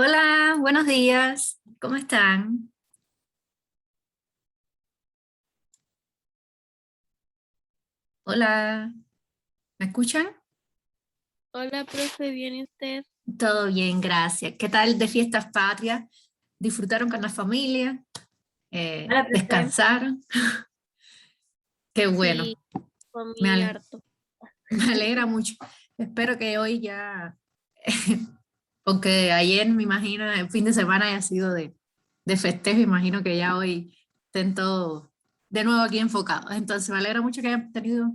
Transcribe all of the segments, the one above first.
Hola, buenos días. ¿Cómo están? Hola, ¿me escuchan? Hola, profe, ¿viene usted? Todo bien, gracias. ¿Qué tal de fiestas patrias? ¿Disfrutaron con la familia? Hola, profe. ¿Descansaron? Qué bueno, Sí, me, comí ale- harto. me alegra mucho. Espero que hoy ya, porque ayer me imagino el fin de semana haya sido de festejo, imagino que ya hoy estén todos de nuevo aquí enfocados. Entonces me alegra mucho que hayan tenido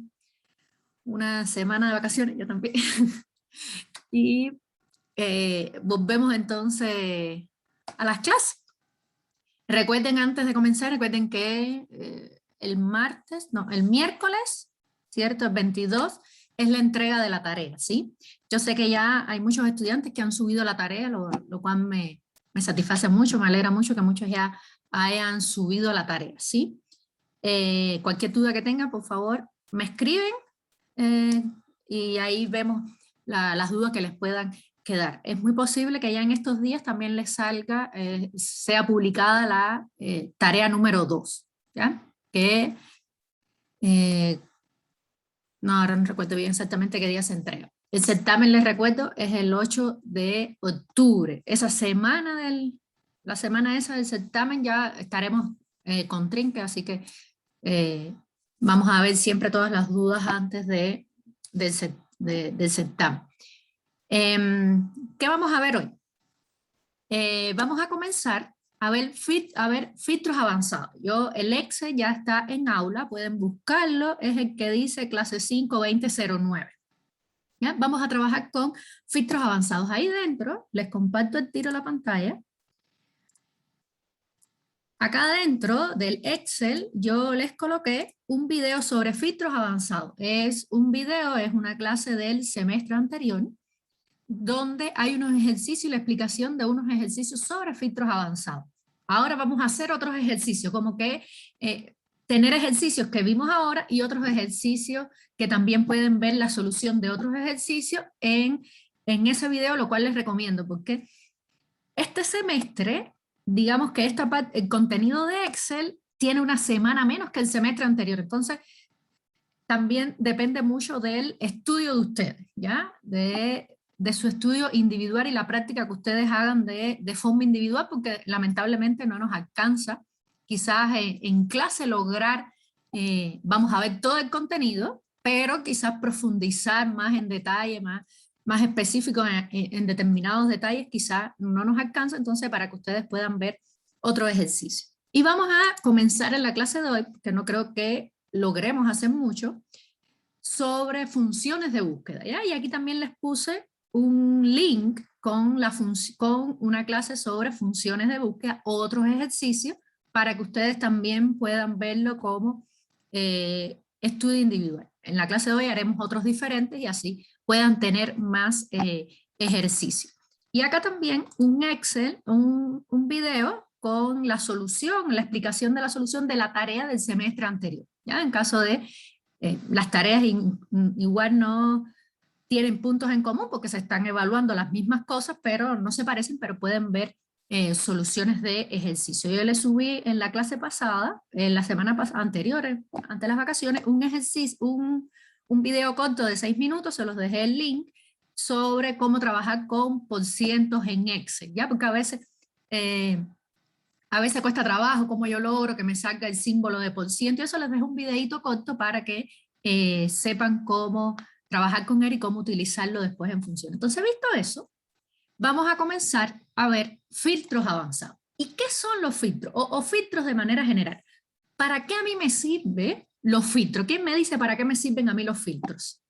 una semana de vacaciones, yo también. Y volvemos entonces a las clases. Recuerden antes de comenzar, recuerden que el miércoles, ¿cierto? El 22 es la entrega de la tarea, ¿sí? Yo sé que ya hay muchos estudiantes que han subido la tarea, lo cual me satisface mucho, me alegra mucho que muchos ya hayan subido la tarea, ¿sí? Cualquier duda que tengan, por favor, me escriben eh, y ahí vemos las dudas que les puedan quedar. Es muy posible que ya en estos días también les salga, sea publicada la tarea número 2, ¿ya? Que eh, no, ahora no recuerdo bien exactamente qué día se entrega. El certamen, les recuerdo, es el 8 de octubre. Esa semana la semana esa del certamen ya estaremos con trinque, así que eh, vamos a ver siempre todas las dudas antes del certamen. ¿Qué vamos a ver hoy? Vamos a comenzar a ver filtros avanzados. El Excel ya está en aula, pueden buscarlo, es el que dice clase 5-2009. ¿Ya? Vamos a trabajar con filtros avanzados. Ahí dentro, les comparto el tiro a la pantalla. Acá dentro del Excel yo les coloqué un video sobre filtros avanzados. Es un video, es una clase del semestre anterior, donde hay unos ejercicios y la explicación de unos ejercicios sobre filtros avanzados. Ahora vamos a hacer otros ejercicios, como que tener ejercicios que vimos ahora y otros ejercicios que también pueden ver la solución de otros ejercicios en ese video, lo cual les recomiendo, porque este semestre, digamos que el contenido de Excel tiene una semana menos que el semestre anterior. Entonces, también depende mucho del estudio de ustedes, ¿ya? De su estudio individual y la práctica que ustedes hagan de forma individual, porque lamentablemente no nos alcanza quizás en clase lograr, vamos a ver todo el contenido, pero quizás profundizar más en detalle, más específico en determinados detalles, quizás no nos alcanza, entonces para que ustedes puedan ver otro ejercicio. Y vamos a comenzar en la clase de hoy, que no creo que logremos hacer mucho, sobre funciones de búsqueda, ¿ya? Y aquí también les puse un link con una clase sobre funciones de búsqueda, otros ejercicios, para que ustedes también puedan verlo como estudio individual. En la clase de hoy haremos otros diferentes y así puedan tener más ejercicios. Y acá también un Excel, un video con la solución, la explicación de la solución de la tarea del semestre anterior, ¿ya? En caso de las tareas igual no tienen puntos en común porque se están evaluando las mismas cosas, pero no se parecen, pero pueden ver soluciones de ejercicio. Yo les subí en la clase pasada, en la semana anterior, antes de las vacaciones, un ejercicio, un video corto de 6 minutos, se los dejé el link, sobre cómo trabajar con porcientos en Excel, ¿ya? Porque a veces cuesta trabajo, cómo yo logro que me salga el símbolo de por ciento, y eso les dejo un videito corto para que sepan cómo trabajar con él y cómo utilizarlo después en función. Entonces, visto eso, vamos a comenzar a ver filtros avanzados. ¿Y qué son los filtros? O filtros de manera general. ¿Para qué a mí me sirven los filtros? ¿Quién me dice para qué me sirven a mí los filtros?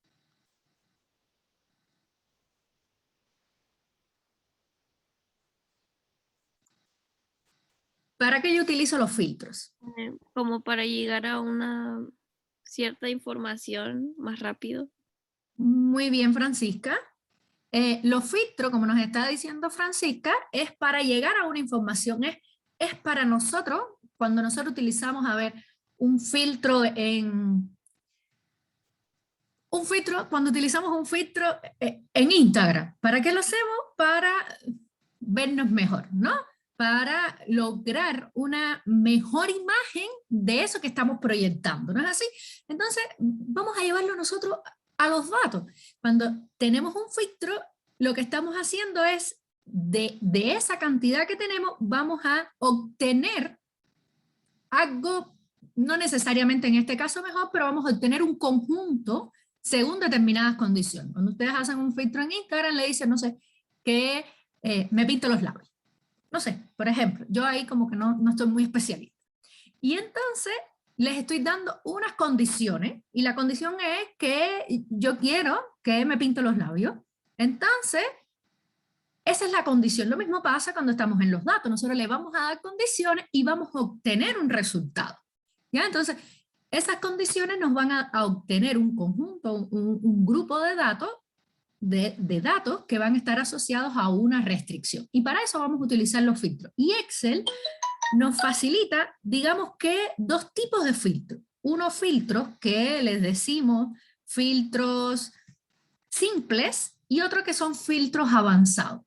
¿Para qué yo utilizo los filtros? Como para llegar a una cierta información más rápido. Muy bien, Francisca. Los filtros, como nos está diciendo Francisca, es para llegar a una información, es para nosotros, cuando nosotros utilizamos, a ver, un filtro cuando utilizamos un filtro en Instagram, ¿para qué lo hacemos? Para vernos mejor, ¿no? Para lograr una mejor imagen de eso que estamos proyectando, ¿no es así? Entonces, vamos a llevarlo nosotros a los datos. Cuando tenemos un filtro, lo que estamos haciendo es, de esa cantidad que tenemos, vamos a obtener algo, no necesariamente en este caso mejor, pero vamos a obtener un conjunto según determinadas condiciones. Cuando ustedes hacen un filtro en Instagram, le dicen, no sé, que me pinto los labios. No sé, por ejemplo, yo ahí como que no estoy muy especialista. Y entonces les estoy dando unas condiciones, y la condición es que yo quiero que me pinte los labios. Entonces, esa es la condición. Lo mismo pasa cuando estamos en los datos. Nosotros le vamos a dar condiciones y vamos a obtener un resultado. ¿Ya? Entonces, esas condiciones nos van a obtener un conjunto, un grupo de datos, de datos que van a estar asociados a una restricción. Y para eso vamos a utilizar los filtros. Y Excel nos facilita, digamos que, dos tipos de filtros. Unos filtros que les decimos filtros simples y otros que son filtros avanzados.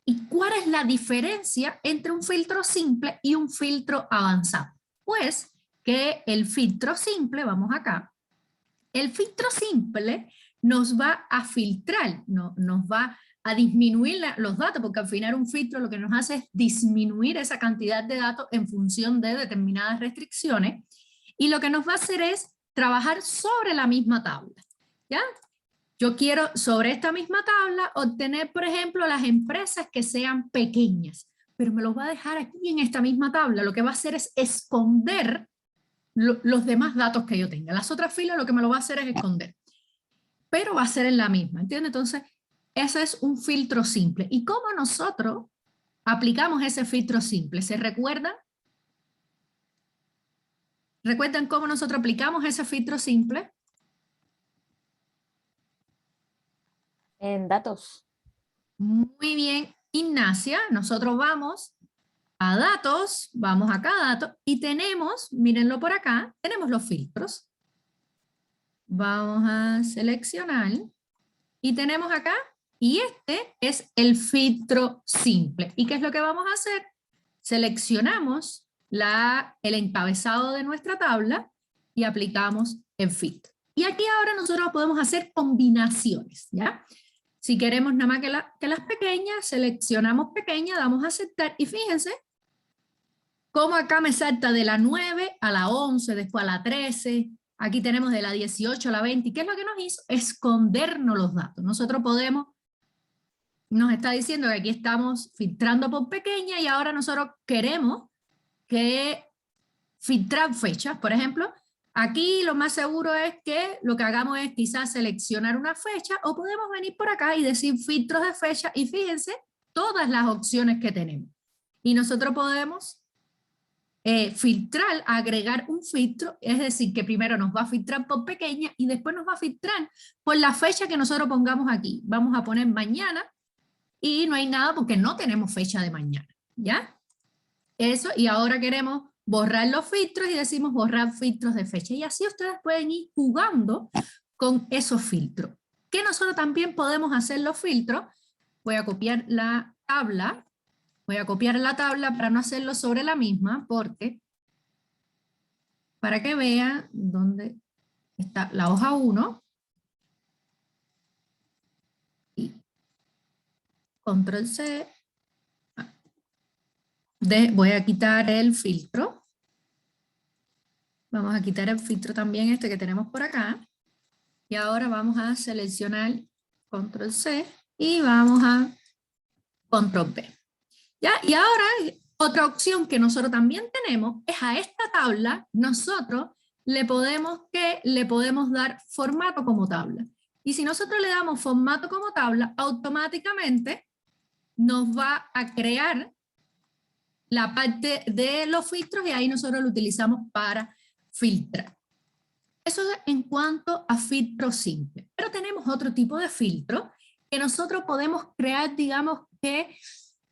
¿Y cuál es la diferencia entre un filtro simple y un filtro avanzado? Pues que el filtro simple, vamos acá, el filtro simple nos va a filtrar, nos va a disminuir los datos, porque al final un filtro lo que nos hace es disminuir esa cantidad de datos en función de determinadas restricciones, y lo que nos va a hacer es trabajar sobre la misma tabla, ¿ya? Yo quiero sobre esta misma tabla obtener, por ejemplo, las empresas que sean pequeñas, pero me los va a dejar aquí en esta misma tabla. Lo que va a hacer es esconder los demás datos que yo tenga. Las otras filas lo que me lo va a hacer es esconder, pero va a ser en la misma, ¿entiendes? Entonces, ese es un filtro simple. ¿Y cómo nosotros aplicamos ese filtro simple? ¿Se recuerdan? ¿Recuerdan cómo nosotros aplicamos ese filtro simple? En datos. Muy bien, Ignacia. Nosotros vamos a datos, vamos acá a datos, y tenemos, mírenlo por acá, tenemos los filtros. Vamos a seleccionar, y tenemos acá, y este es el filtro simple. ¿Y qué es lo que vamos a hacer? Seleccionamos el encabezado de nuestra tabla y aplicamos el filtro. Y aquí ahora nosotros podemos hacer combinaciones, ¿ya? Si queremos nada más que las pequeñas, seleccionamos pequeña, damos a aceptar, y fíjense cómo acá me salta de la 9 a la 11, después a la 13, aquí tenemos de la 18 a la 20, ¿y qué es lo que nos hizo? Escondernos los datos. Nosotros podemos, nos está diciendo que aquí estamos filtrando por pequeña, y ahora nosotros queremos que filtrar fechas, por ejemplo. Aquí lo más seguro es que lo que hagamos es quizás seleccionar una fecha, o podemos venir por acá y decir filtros de fecha, y fíjense todas las opciones que tenemos. Y nosotros podemos filtrar, agregar un filtro, es decir, que primero nos va a filtrar por pequeña y después nos va a filtrar por la fecha que nosotros pongamos aquí. Vamos a poner mañana y no hay nada porque no tenemos fecha de mañana, ¿ya? Eso, y ahora queremos borrar los filtros y decimos borrar filtros de fecha. Y así ustedes pueden ir jugando con esos filtros. ¿Qué nosotros también podemos hacer los filtros? Voy a copiar la tabla. Voy a copiar la tabla para no hacerlo sobre la misma, porque para que vean dónde está la hoja 1. Y control C. Voy a quitar el filtro. Vamos a quitar el filtro también este que tenemos por acá. Y ahora vamos a seleccionar control C y vamos a control V. ¿Ya? Y ahora otra opción que nosotros también tenemos es a esta tabla nosotros le podemos dar formato como tabla. Y si nosotros le damos formato como tabla, automáticamente nos va a crear la parte de los filtros, y ahí nosotros lo utilizamos para filtrar. Eso es en cuanto a filtro simple. Pero tenemos otro tipo de filtro que nosotros podemos crear, digamos que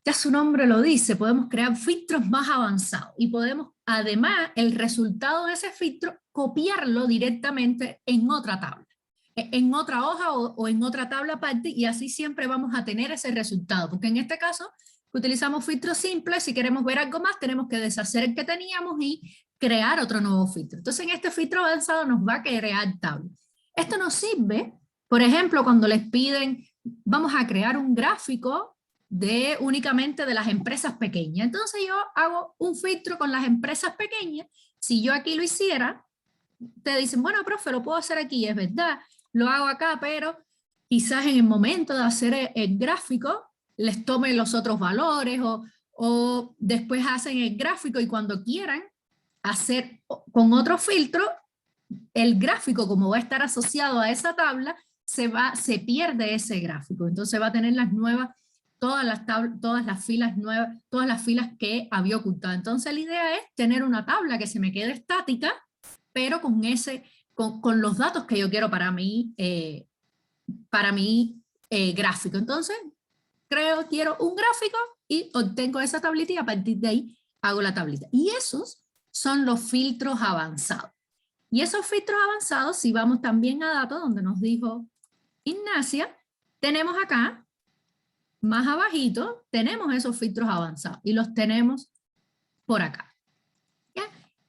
ya su nombre lo dice, podemos crear filtros más avanzados, y podemos además el resultado de ese filtro copiarlo directamente en otra tabla, en otra hoja o en otra tabla aparte, y así siempre vamos a tener ese resultado, porque en este caso, utilizamos filtros simples. Si queremos ver algo más, tenemos que deshacer el que teníamos y crear otro nuevo filtro. Entonces, en este filtro avanzado nos va a crear tablas. Esto nos sirve, por ejemplo, cuando les piden, vamos a crear un gráfico únicamente de las empresas pequeñas. Entonces yo hago un filtro con las empresas pequeñas. Si yo aquí lo hiciera, te dicen, bueno, profe, lo puedo hacer aquí, es verdad, lo hago acá, pero quizás en el momento de hacer el gráfico les tomen los otros valores o después hacen el gráfico y cuando quieran hacer con otro filtro, el gráfico, como va a estar asociado a esa tabla, se pierde ese gráfico. Entonces va a tener las nuevas, todas las filas nuevas, todas las filas que había ocultado. Entonces la idea es tener una tabla que se me quede estática, pero con los datos que yo quiero para mi gráfico. Entonces quiero un gráfico y obtengo esa tablita y a partir de ahí hago la tablita. Y esos son los filtros avanzados. Y esos filtros avanzados, si vamos también a datos, donde nos dijo Ignacia, tenemos acá, más abajito, tenemos esos filtros avanzados y los tenemos por acá. ¿Ya?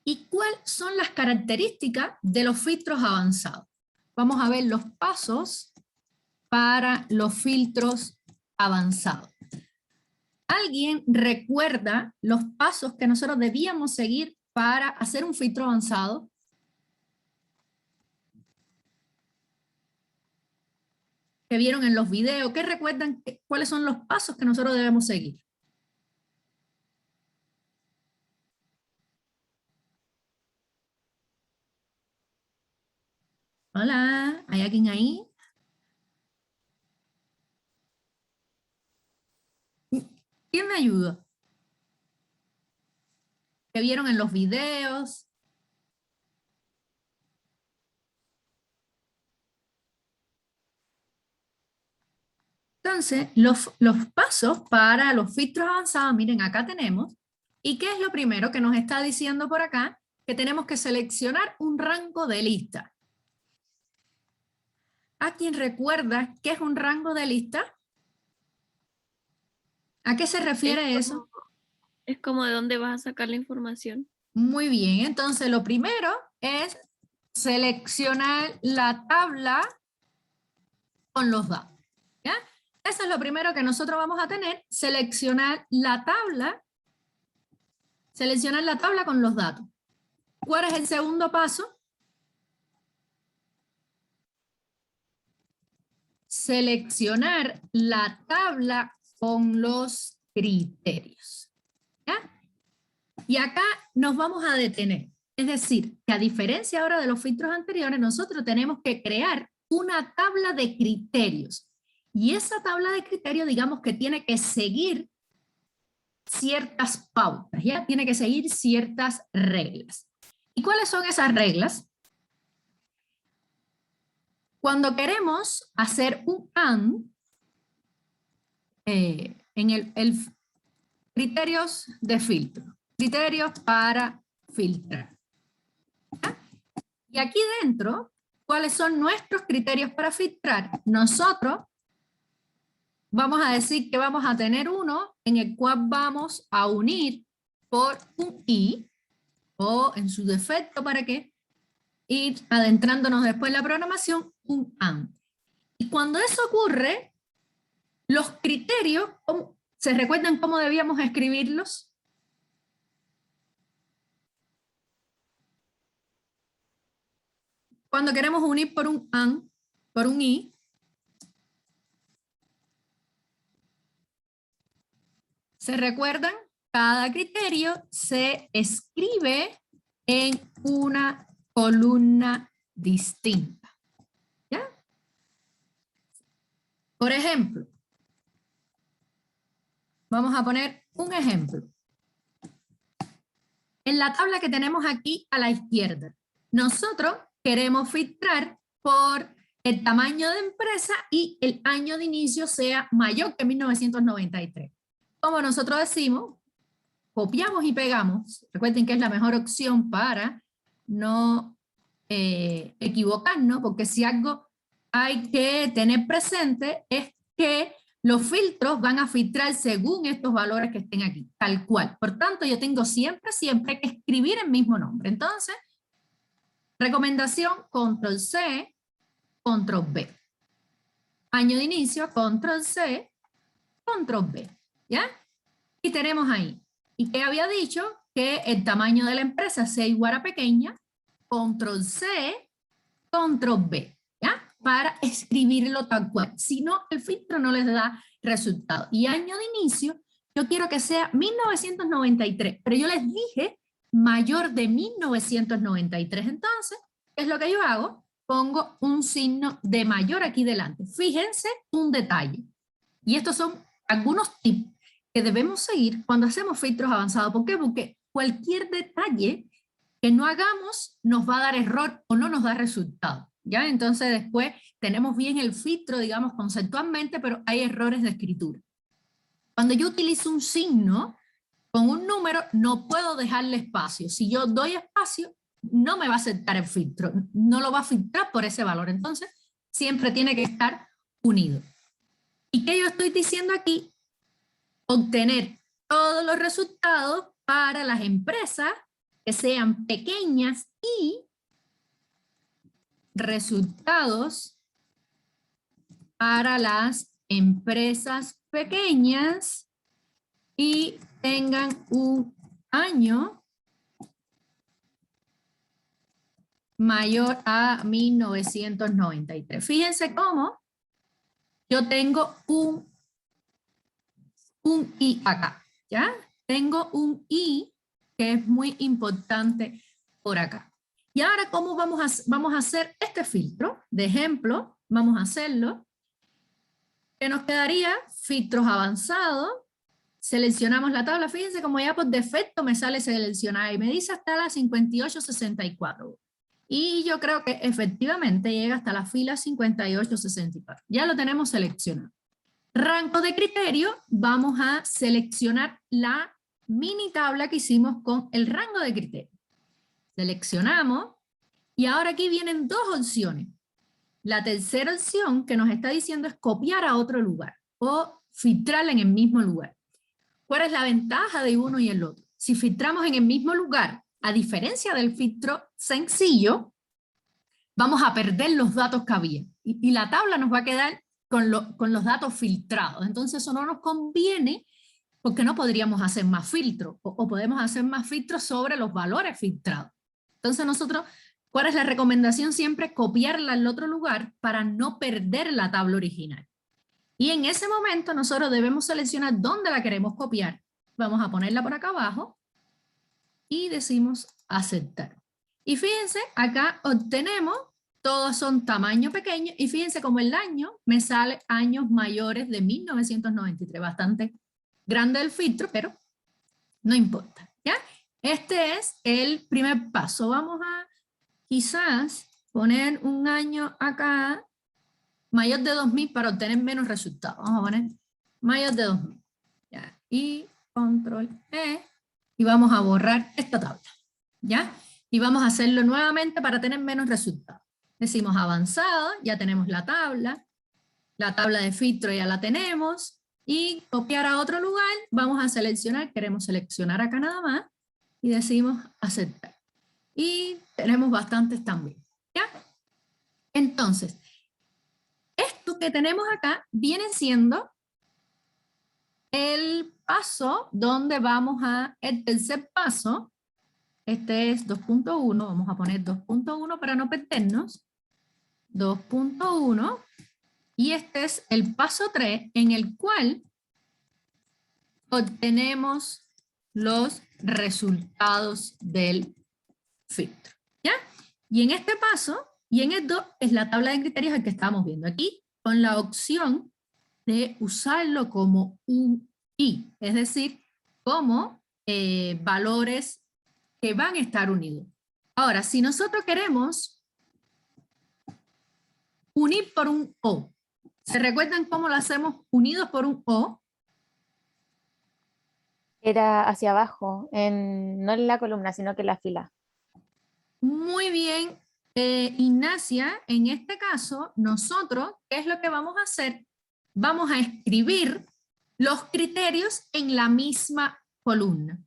¿Y cuáles son las características de los filtros avanzados? Vamos a ver los pasos para los filtros avanzados. ¿Alguien recuerda los pasos que nosotros debíamos seguir para hacer un filtro avanzado? Que vieron en los videos, ¿qué recuerdan? ¿Cuáles son los pasos que nosotros debemos seguir? Hola, ¿hay alguien ahí? ¿Quién me ayuda? ¿Qué vieron en los videos? Entonces, los pasos para los filtros avanzados, miren, acá tenemos. ¿Y qué es lo primero que nos está diciendo por acá? Que tenemos que seleccionar un rango de lista. ¿A quién recuerda qué es un rango de lista? ¿A qué se refiere eso? Es como de dónde vas a sacar la información. Muy bien, entonces lo primero es seleccionar la tabla con los datos. ¿Ya? Eso es lo primero que nosotros vamos a tener, seleccionar la tabla con los datos. ¿Cuál es el segundo paso? Seleccionar la tabla con los criterios. ¿Ya? Y acá nos vamos a detener. Es decir, que a diferencia ahora de los filtros anteriores, nosotros tenemos que crear una tabla de criterios. Y esa tabla de criterios, digamos que tiene que seguir ciertas pautas, ¿ya? Tiene que seguir ciertas reglas. ¿Y cuáles son esas reglas? Cuando queremos hacer un AND, en el criterios de filtro, criterios para filtrar. ¿Ya? Y aquí dentro, ¿cuáles son nuestros criterios para filtrar? Nosotros vamos a decir que vamos a tener uno en el cual vamos a unir por un i, o en su defecto, ¿para qué? Ir adentrándonos después en la programación, un AND. Y cuando eso ocurre, los criterios, ¿se recuerdan cómo debíamos escribirlos? Cuando queremos unir por un AND, por un i, ¿se recuerdan? Cada criterio se escribe en una columna distinta. ¿Ya? Por ejemplo, vamos a poner un ejemplo. En la tabla que tenemos aquí a la izquierda, nosotros queremos filtrar por el tamaño de empresa y el año de inicio sea mayor que 1993. Como nosotros decimos, copiamos y pegamos. Recuerden que es la mejor opción para no equivocarnos, porque si algo hay que tener presente es que Los filtros van a filtrar según estos valores que estén aquí, tal cual. Por tanto, yo tengo siempre que escribir el mismo nombre. Entonces, recomendación, control C, control B. Año de inicio, control C, control B. ¿Ya? Y tenemos ahí. ¿Y qué había dicho? Que el tamaño de la empresa sea igual a pequeña, control C, control B. ¿Ya? Para escribirlo tal cual. Si no, el filtro no les da resultado. Y año de inicio, yo quiero que sea 1993, pero yo les dije mayor de 1993. Entonces, ¿qué es lo que yo hago? Pongo un signo de mayor aquí delante. Fíjense un detalle. Y estos son algunos tips que debemos seguir cuando hacemos filtros avanzados. ¿Por qué? Porque cualquier detalle que no hagamos nos va a dar error o no nos da resultado. ¿Ya? Entonces después tenemos bien el filtro, digamos, conceptualmente, pero hay errores de escritura. Cuando yo utilizo un signo con un número, no puedo dejarle espacio. Si yo doy espacio, no me va a aceptar el filtro, no lo va a filtrar por ese valor. Entonces, siempre tiene que estar unido. ¿Y qué yo estoy diciendo aquí? Obtener todos los resultados para las empresas que sean pequeñas y resultados para las empresas pequeñas y tengan un año mayor a 1993. Fíjense cómo yo tengo un I acá, ¿ya? Tengo un I que es muy importante por acá. Y ahora, ¿cómo vamos a hacer este filtro? De ejemplo, vamos a hacerlo. ¿Qué nos quedaría? Filtros avanzados. Seleccionamos la tabla. Fíjense como ya por defecto me sale seleccionada y me dice hasta la 5864. Y yo creo que efectivamente llega hasta la fila 5864. Ya lo tenemos seleccionado. Rango de criterio, vamos a seleccionar la mini tabla que hicimos con el rango de criterio. Seleccionamos y ahora aquí vienen dos opciones. La tercera opción que nos está diciendo es copiar a otro lugar o filtrar en el mismo lugar. ¿Cuál es la ventaja de uno y el otro? Si filtramos en el mismo lugar, a diferencia del filtro sencillo, vamos a perder los datos que había y la tabla nos va a quedar con los datos filtrados. Entonces eso no nos conviene porque no podríamos hacer más filtros o podemos hacer más filtros sobre los valores filtrados. Entonces nosotros, ¿cuál es la recomendación? Siempre copiarla al otro lugar para no perder la tabla original. Y en ese momento nosotros debemos seleccionar dónde la queremos copiar. Vamos a ponerla por acá abajo y decimos aceptar. Y fíjense, acá obtenemos, todos son tamaño pequeño, y fíjense como el año me sale años mayores de 1993, bastante grande el filtro, pero no importa, ¿ya? Este es el primer paso. Vamos a quizás poner un año acá, mayor de 2000 para obtener menos resultados. Vamos a poner mayor de 2000. ¿Ya? Y control E, y vamos a borrar esta tabla, ¿ya? Y vamos a hacerlo nuevamente para tener menos resultados. Decimos avanzado, ya tenemos la tabla de filtro ya la tenemos, y copiar a otro lugar, vamos a seleccionar, queremos seleccionar acá nada más, y decimos aceptar. Y tenemos bastantes también, ¿ya? Entonces, esto que tenemos acá viene siendo el paso donde vamos el tercer paso. Este es 2.1, vamos a poner 2.1 para no perdernos. 2.1, y este es el paso 3 en el cual obtenemos los resultados del filtro, ¿ya? Y en este paso, y en el 2, es la tabla de criterios el que estamos viendo aquí, con la opción de usarlo como un I, es decir, como valores que van a estar unidos. Ahora, si nosotros queremos unir por un O, ¿se recuerdan cómo lo hacemos unidos por un O? Era hacia abajo, no en la columna, sino que en la fila. Muy bien, Ignacia, en este caso, nosotros, ¿qué es lo que vamos a hacer? vamos a escribir los criterios en la misma columna.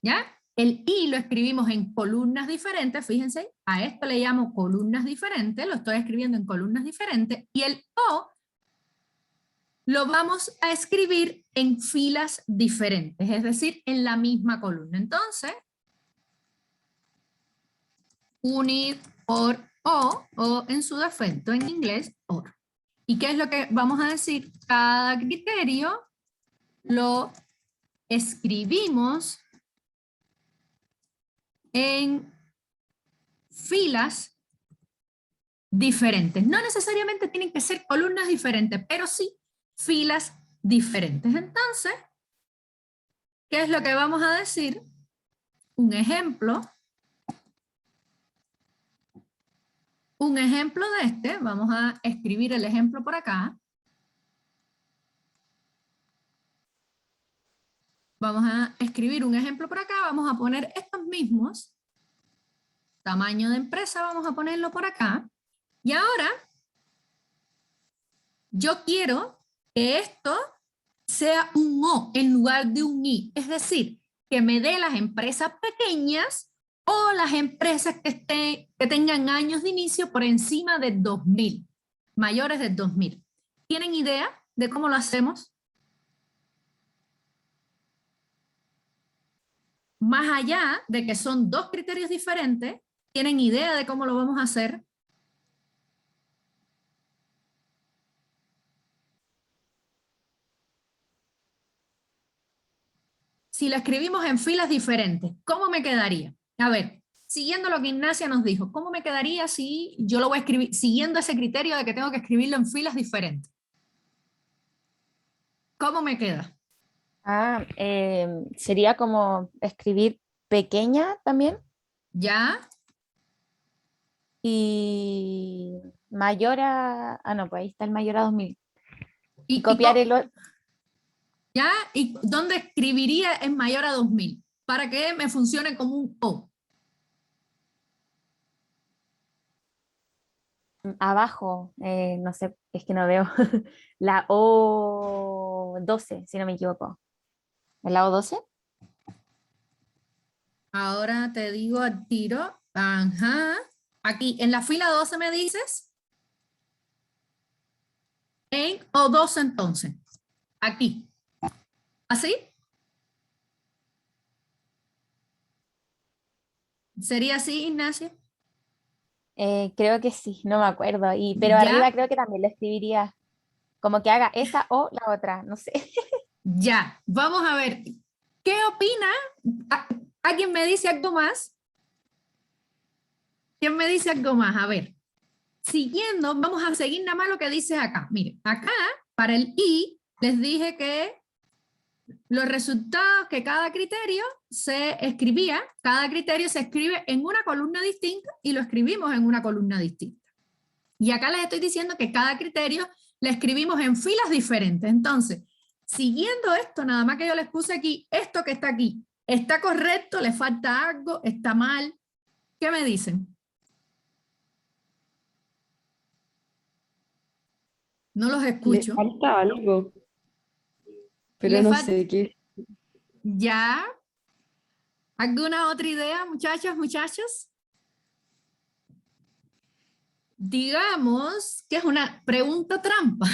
¿Ya? El I lo escribimos en columnas diferentes, fíjense, a esto le llamo columnas diferentes, lo estoy escribiendo en columnas diferentes, y el O lo vamos a escribir en filas diferentes, es decir, en la misma columna. Entonces, unir or o en su defecto en inglés, or. ¿Y qué es lo que vamos a decir? Cada criterio lo escribimos en filas diferentes. No necesariamente tienen que ser columnas diferentes, pero sí filas diferentes. Entonces, ¿qué es lo que vamos a decir? Un ejemplo. Un ejemplo de este, vamos a escribir el ejemplo por acá. Vamos a escribir un ejemplo por acá, vamos a poner estos mismos. Tamaño de empresa, vamos a ponerlo por acá. Y ahora, yo quiero que esto sea un O en lugar de un I. Es decir, que me dé las empresas pequeñas o las empresas que tengan años de inicio por encima de 2000, mayores de 2000. ¿Tienen idea de cómo lo hacemos? Más allá de que son dos criterios diferentes, ¿tienen idea de cómo lo vamos a hacer? Si lo escribimos en filas diferentes, ¿cómo me quedaría? A ver, siguiendo lo que Ignacia nos dijo, ¿cómo me quedaría si yo lo voy a escribir, siguiendo ese criterio de que tengo que escribirlo en filas diferentes? ¿Cómo me queda? Sería como escribir pequeña también ¿Ya? y mayor a... Ah, no, pues ahí está el mayor a 2000. Y Copiar el otro. ¿Ya? ¿Y dónde escribiría en mayor a 2000? Para que me funcione como un O. Abajo, no sé, es que no veo. La O12, si no me equivoco. ¿El la O12? Ahora te digo al tiro. Ajá. Aquí, en la fila 12 me dices. En O12 entonces. Aquí. ¿Así? ¿Sería así, Ignacia? Creo que sí, no me acuerdo. Pero arriba Ya, creo que también lo escribiría como que haga esa o la otra, no sé. ya. Vamos a ver. ¿Qué opina? ¿Alguien me dice algo más? ¿Quién me dice algo más? A ver. Siguiendo, vamos a seguir nada más lo que dice acá. Miren, acá, para el I, les dije que los resultados que cada criterio se escribía, cada criterio se escribe en una columna distinta y lo escribimos en una columna distinta. Y acá les estoy diciendo que cada criterio le escribimos en filas diferentes. Entonces, siguiendo esto, nada más que yo les puse aquí, esto que está aquí, ¿está correcto? ¿Le falta algo? ¿Está mal? ¿Qué me dicen? No los Le escucho. falta algo, pero ¿Le no falta? sé qué. ¿Ya? ¿Alguna otra idea, muchachas, muchachos? Digamos que es una pregunta trampa,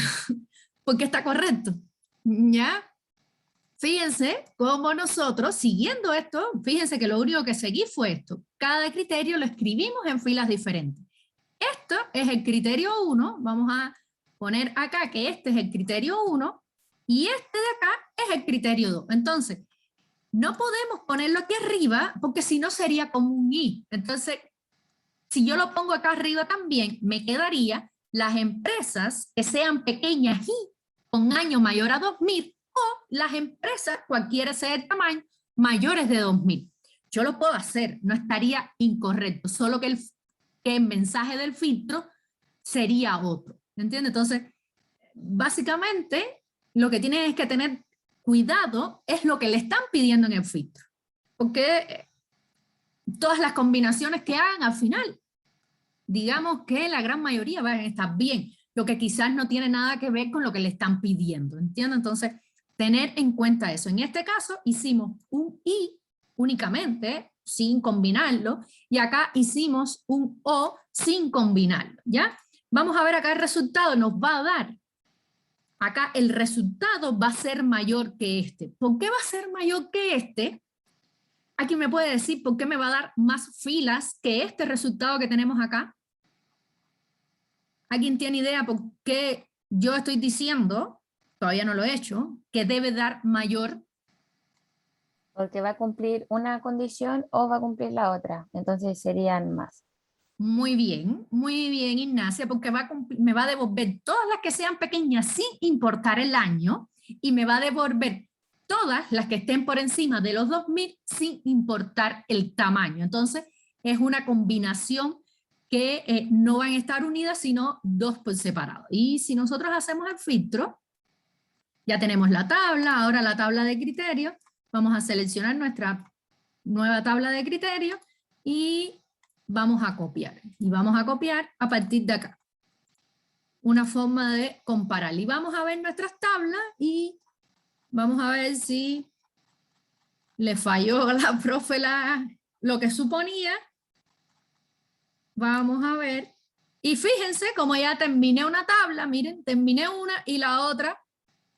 porque está correcto. ¿Ya? Fíjense cómo nosotros, siguiendo esto, fíjense que lo único que seguí fue esto. Cada criterio lo escribimos en filas diferentes. Esto es el criterio 1, vamos a poner acá que este es el criterio 1 y este de acá es el criterio 2. Entonces, no podemos ponerlo aquí arriba porque si no sería como un I. Entonces, si yo lo pongo acá arriba también, me quedaría las empresas que sean pequeñas y con año mayor a 2000 o las empresas, cualquiera sea el tamaño, mayores de 2000. Yo lo puedo hacer, no estaría incorrecto, solo que el mensaje del filtro sería otro. ¿Entiendes? Entonces, básicamente, lo que tienen es que tener cuidado es lo que le están pidiendo en el filtro. Porque todas las combinaciones que hagan al final, digamos que la gran mayoría van a estar bien, lo que quizás no tiene nada que ver con lo que le están pidiendo, ¿entiendes? Entonces, tener en cuenta eso. En este caso hicimos un y únicamente, sin combinarlo, y acá hicimos un o sin combinarlo, ¿ya? Vamos a ver acá el resultado, nos va a dar, acá el resultado va a ser mayor que este. ¿Por qué va a ser mayor que este? Aquí me puede decir por qué me va a dar más filas que este resultado que tenemos acá. ¿Alguien tiene idea por qué yo estoy diciendo, todavía no lo he hecho, que debe dar mayor? Porque va a cumplir una condición o va a cumplir la otra. Entonces serían más. Muy bien, Ignacia, porque me va a devolver todas las que sean pequeñas sin importar el año y me va a devolver todas las que estén por encima de los 2000 sin importar el tamaño. Entonces, es una combinación que no van a estar unidas, sino dos por separado. Y si nosotros hacemos el filtro, ya tenemos la tabla, ahora la tabla de criterios, vamos a seleccionar nuestra nueva tabla de criterios y vamos a copiar. Y vamos a copiar a partir de acá. Una forma de comparar. Y vamos a ver nuestras tablas y vamos a ver si le falló a la profe lo que suponía. Vamos a ver. Y fíjense, como ya terminé una tabla, miren, terminé una y la otra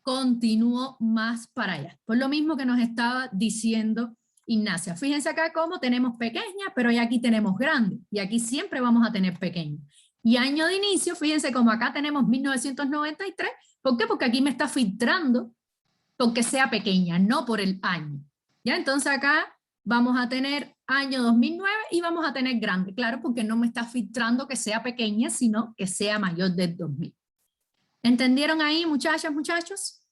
continúo más para allá. Por lo mismo que nos estaba diciendo Ignacia. Fíjense acá cómo tenemos pequeñas, pero ya aquí tenemos grandes. Y aquí siempre vamos a tener pequeñas. Y año de inicio, fíjense como acá tenemos 1993. ¿Por qué? Porque aquí me está filtrando porque sea pequeña, no por el año. ¿Ya? Entonces acá vamos a tener año 2009 y vamos a tener grande. Claro, porque no me está filtrando que sea pequeña, sino que sea mayor del 2000. ¿Entendieron ahí, muchachas, muchachos?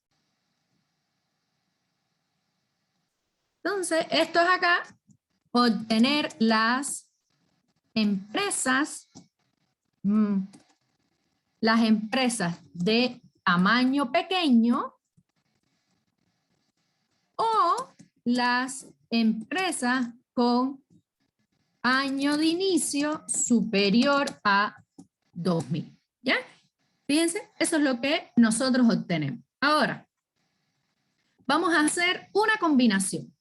Entonces, esto es acá, obtener las empresas de tamaño pequeño o las empresas con año de inicio superior a 2000. ¿Ya? Fíjense, eso es lo que nosotros obtenemos. Ahora, vamos a hacer una combinación.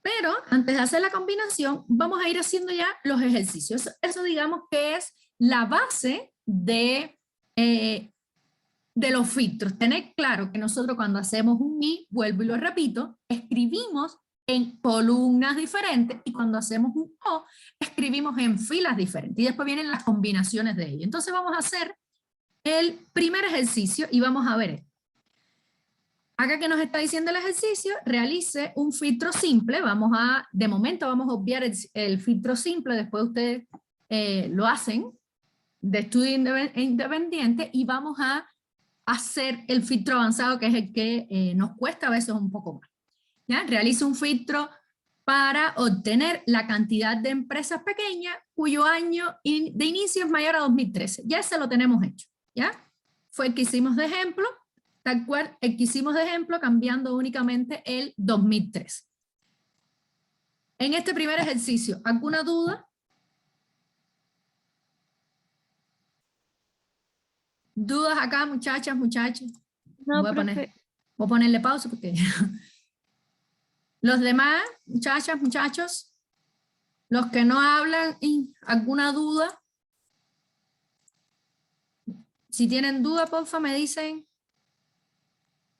Pero antes de hacer la combinación, vamos a ir haciendo ya los ejercicios. Eso digamos que es la base de los filtros. Tener claro que nosotros cuando hacemos un y, vuelvo y lo repito, escribimos en columnas diferentes y cuando hacemos un o, escribimos en filas diferentes. Y después vienen las combinaciones de ellos. Entonces vamos a hacer el primer ejercicio y vamos a ver esto. Acá que nos está diciendo el ejercicio, realice un filtro simple. De momento vamos a obviar el filtro simple, después ustedes lo hacen de estudio independiente y vamos a hacer el filtro avanzado, que es el que nos cuesta a veces un poco más. ¿Ya? Realice un filtro para obtener la cantidad de empresas pequeñas cuyo año de inicio es mayor a 2013. Ya ese lo tenemos hecho. ¿Ya? Fue el que hicimos de ejemplo. Tal cual, el que hicimos de ejemplo cambiando únicamente el 2003. En este primer ejercicio, ¿alguna duda? ¿Dudas acá, muchachas, muchachos? No, voy a profe. ponerle pausa porque... Los demás, muchachas, muchachos, los que no hablan, ¿alguna duda? Si tienen duda, porfa, me dicen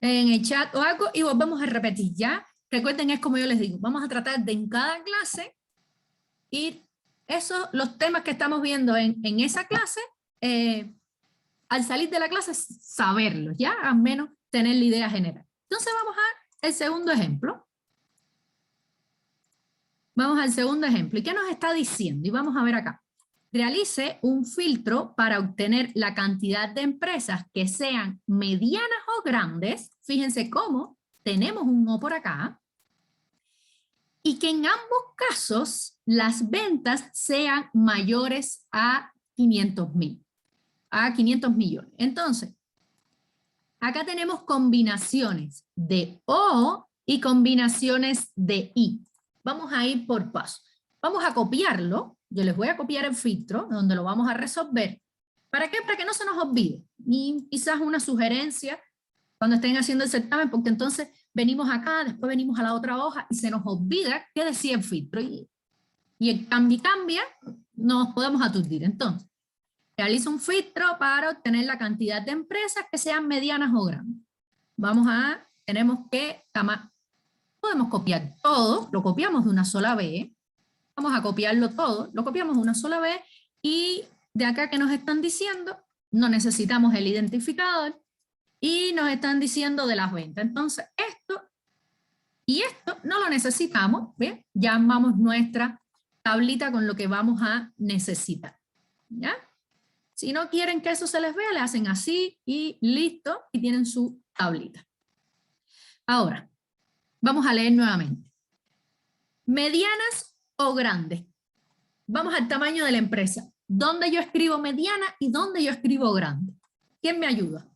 en el chat o algo y volvemos a repetir, ¿ya? Recuerden, es como yo les digo, vamos a tratar de en cada clase ir los temas que estamos viendo en esa clase, al salir de la clase saberlos, ¿ya? Al menos tener la idea general. Entonces vamos al segundo ejemplo. Vamos al segundo ejemplo. ¿Y qué nos está diciendo? Y vamos a ver acá. Realice un filtro para obtener la cantidad de empresas que sean medianas o grandes. Fíjense cómo tenemos un O por acá. Y que en ambos casos las ventas sean mayores a 500.000. A 500 millones. Entonces, acá tenemos combinaciones de O y combinaciones de I. Vamos a ir por paso. Vamos a copiarlo. Yo les voy a copiar el filtro donde lo vamos a resolver ¿Para qué? Para que no se nos olvide. Y quizás una sugerencia cuando estén haciendo el certamen, porque entonces venimos acá, después venimos a la otra hoja y se nos olvida qué decía el filtro. Y el cambia, nos podemos aturdir. Entonces, realizo un filtro para obtener la cantidad de empresas que sean medianas o grandes. Tenemos que, podemos copiar todo, lo copiamos de una sola vez. Vamos a copiarlo todo, lo copiamos de una sola vez y de acá que nos están diciendo, no necesitamos el identificador y nos están diciendo de las ventas. Entonces, esto y esto no lo necesitamos, ¿bien? Ya armamos nuestra tablita con lo que vamos a necesitar, ¿ya? Si no quieren que eso se les vea, le hacen así y listo, y tienen su tablita. Ahora, vamos a leer nuevamente. Medianas o grandes. Vamos al tamaño de la empresa. ¿Dónde yo escribo mediana y dónde yo escribo grande? ¿Quién me ayuda?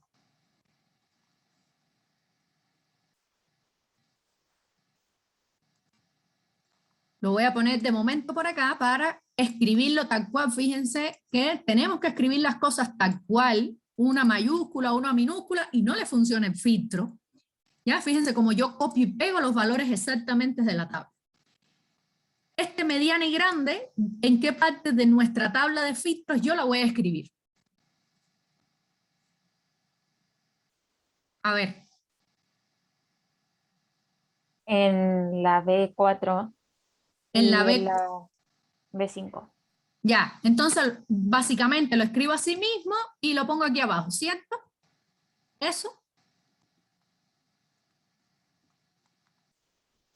Lo voy a poner de momento por acá para escribirlo tal cual. Fíjense que tenemos que escribir las cosas tal cual, una mayúscula, una minúscula, y no le funciona el filtro. Ya, fíjense como yo copio y pego los valores exactamente de la tabla. Este mediana y grande, ¿en qué parte de nuestra tabla de filtros yo la voy a escribir? A ver. En la B4 En y la B. en la B5. Ya, entonces básicamente lo escribo así mismo y lo pongo aquí abajo, ¿cierto? Eso.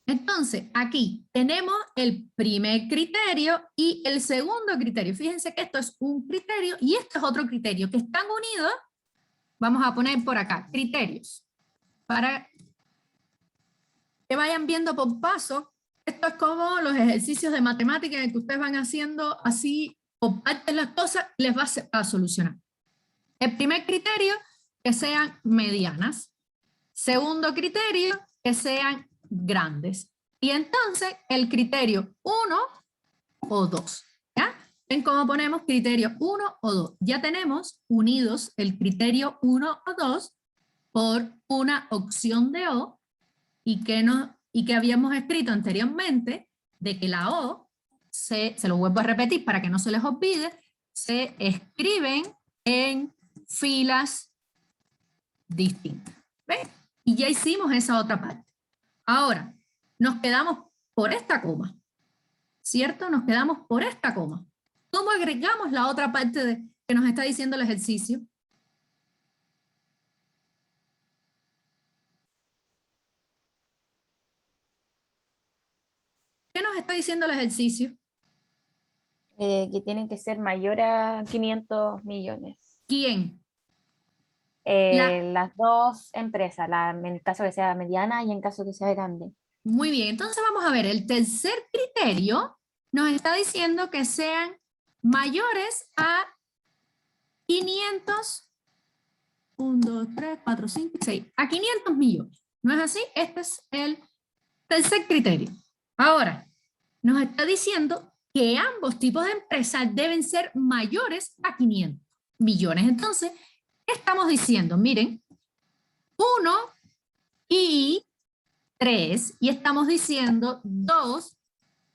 Entonces, aquí tenemos el primer criterio y el segundo criterio. Fíjense que esto es un criterio y esto es otro criterio, que están unidos. Vamos a poner por acá, criterios. Para que vayan viendo por paso, esto es como los ejercicios de matemáticas en que ustedes van haciendo así, por partes las cosas, les va a solucionar. El primer criterio, que sean medianas. Segundo criterio, que sean grandes. Y entonces el criterio 1 o 2. ¿Ya? ¿Ven cómo ponemos criterio 1 o 2? Ya tenemos unidos el criterio 1 o 2 por una opción de O y que habíamos escrito anteriormente de que la O, se lo vuelvo a repetir para que no se les olvide, se escriben en filas distintas. ¿Ven? Y ya hicimos esa otra parte. Ahora, nos quedamos por esta coma, ¿cierto? Nos quedamos por esta coma. ¿Cómo agregamos la otra parte que nos está diciendo el ejercicio? ¿Qué nos está diciendo el ejercicio? Que tienen que ser mayor a 500 millones. ¿Quién? Las dos empresas, en el caso que sea mediana y en caso que sea grande. Muy bien, entonces vamos a ver, el tercer criterio nos está diciendo que sean mayores a 500, 1, 2, 3, 4, 5, 6, a 500 millones. ¿No es así? Este es el tercer criterio. Ahora, nos está diciendo que ambos tipos de empresas deben ser mayores a 500 millones. Entonces, ¿qué estamos diciendo? Miren, 1 y 3, y estamos diciendo 2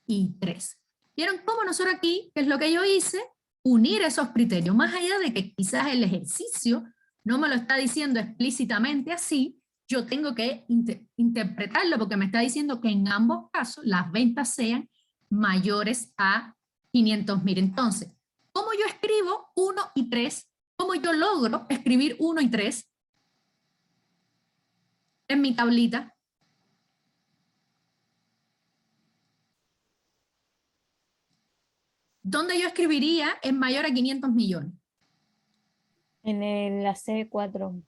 y 3. ¿Vieron cómo nosotros aquí, qué es lo que yo hice? Unir esos criterios, más allá de que quizás el ejercicio no me lo está diciendo explícitamente así, yo tengo que interpretarlo porque me está diciendo que en ambos casos las ventas sean mayores a 500.000. Entonces, ¿cómo yo escribo 1 y 3? ¿Cómo yo logro escribir 1 y 3 en mi tablita? ¿Dónde yo escribiría en mayor a 500 millones? La C4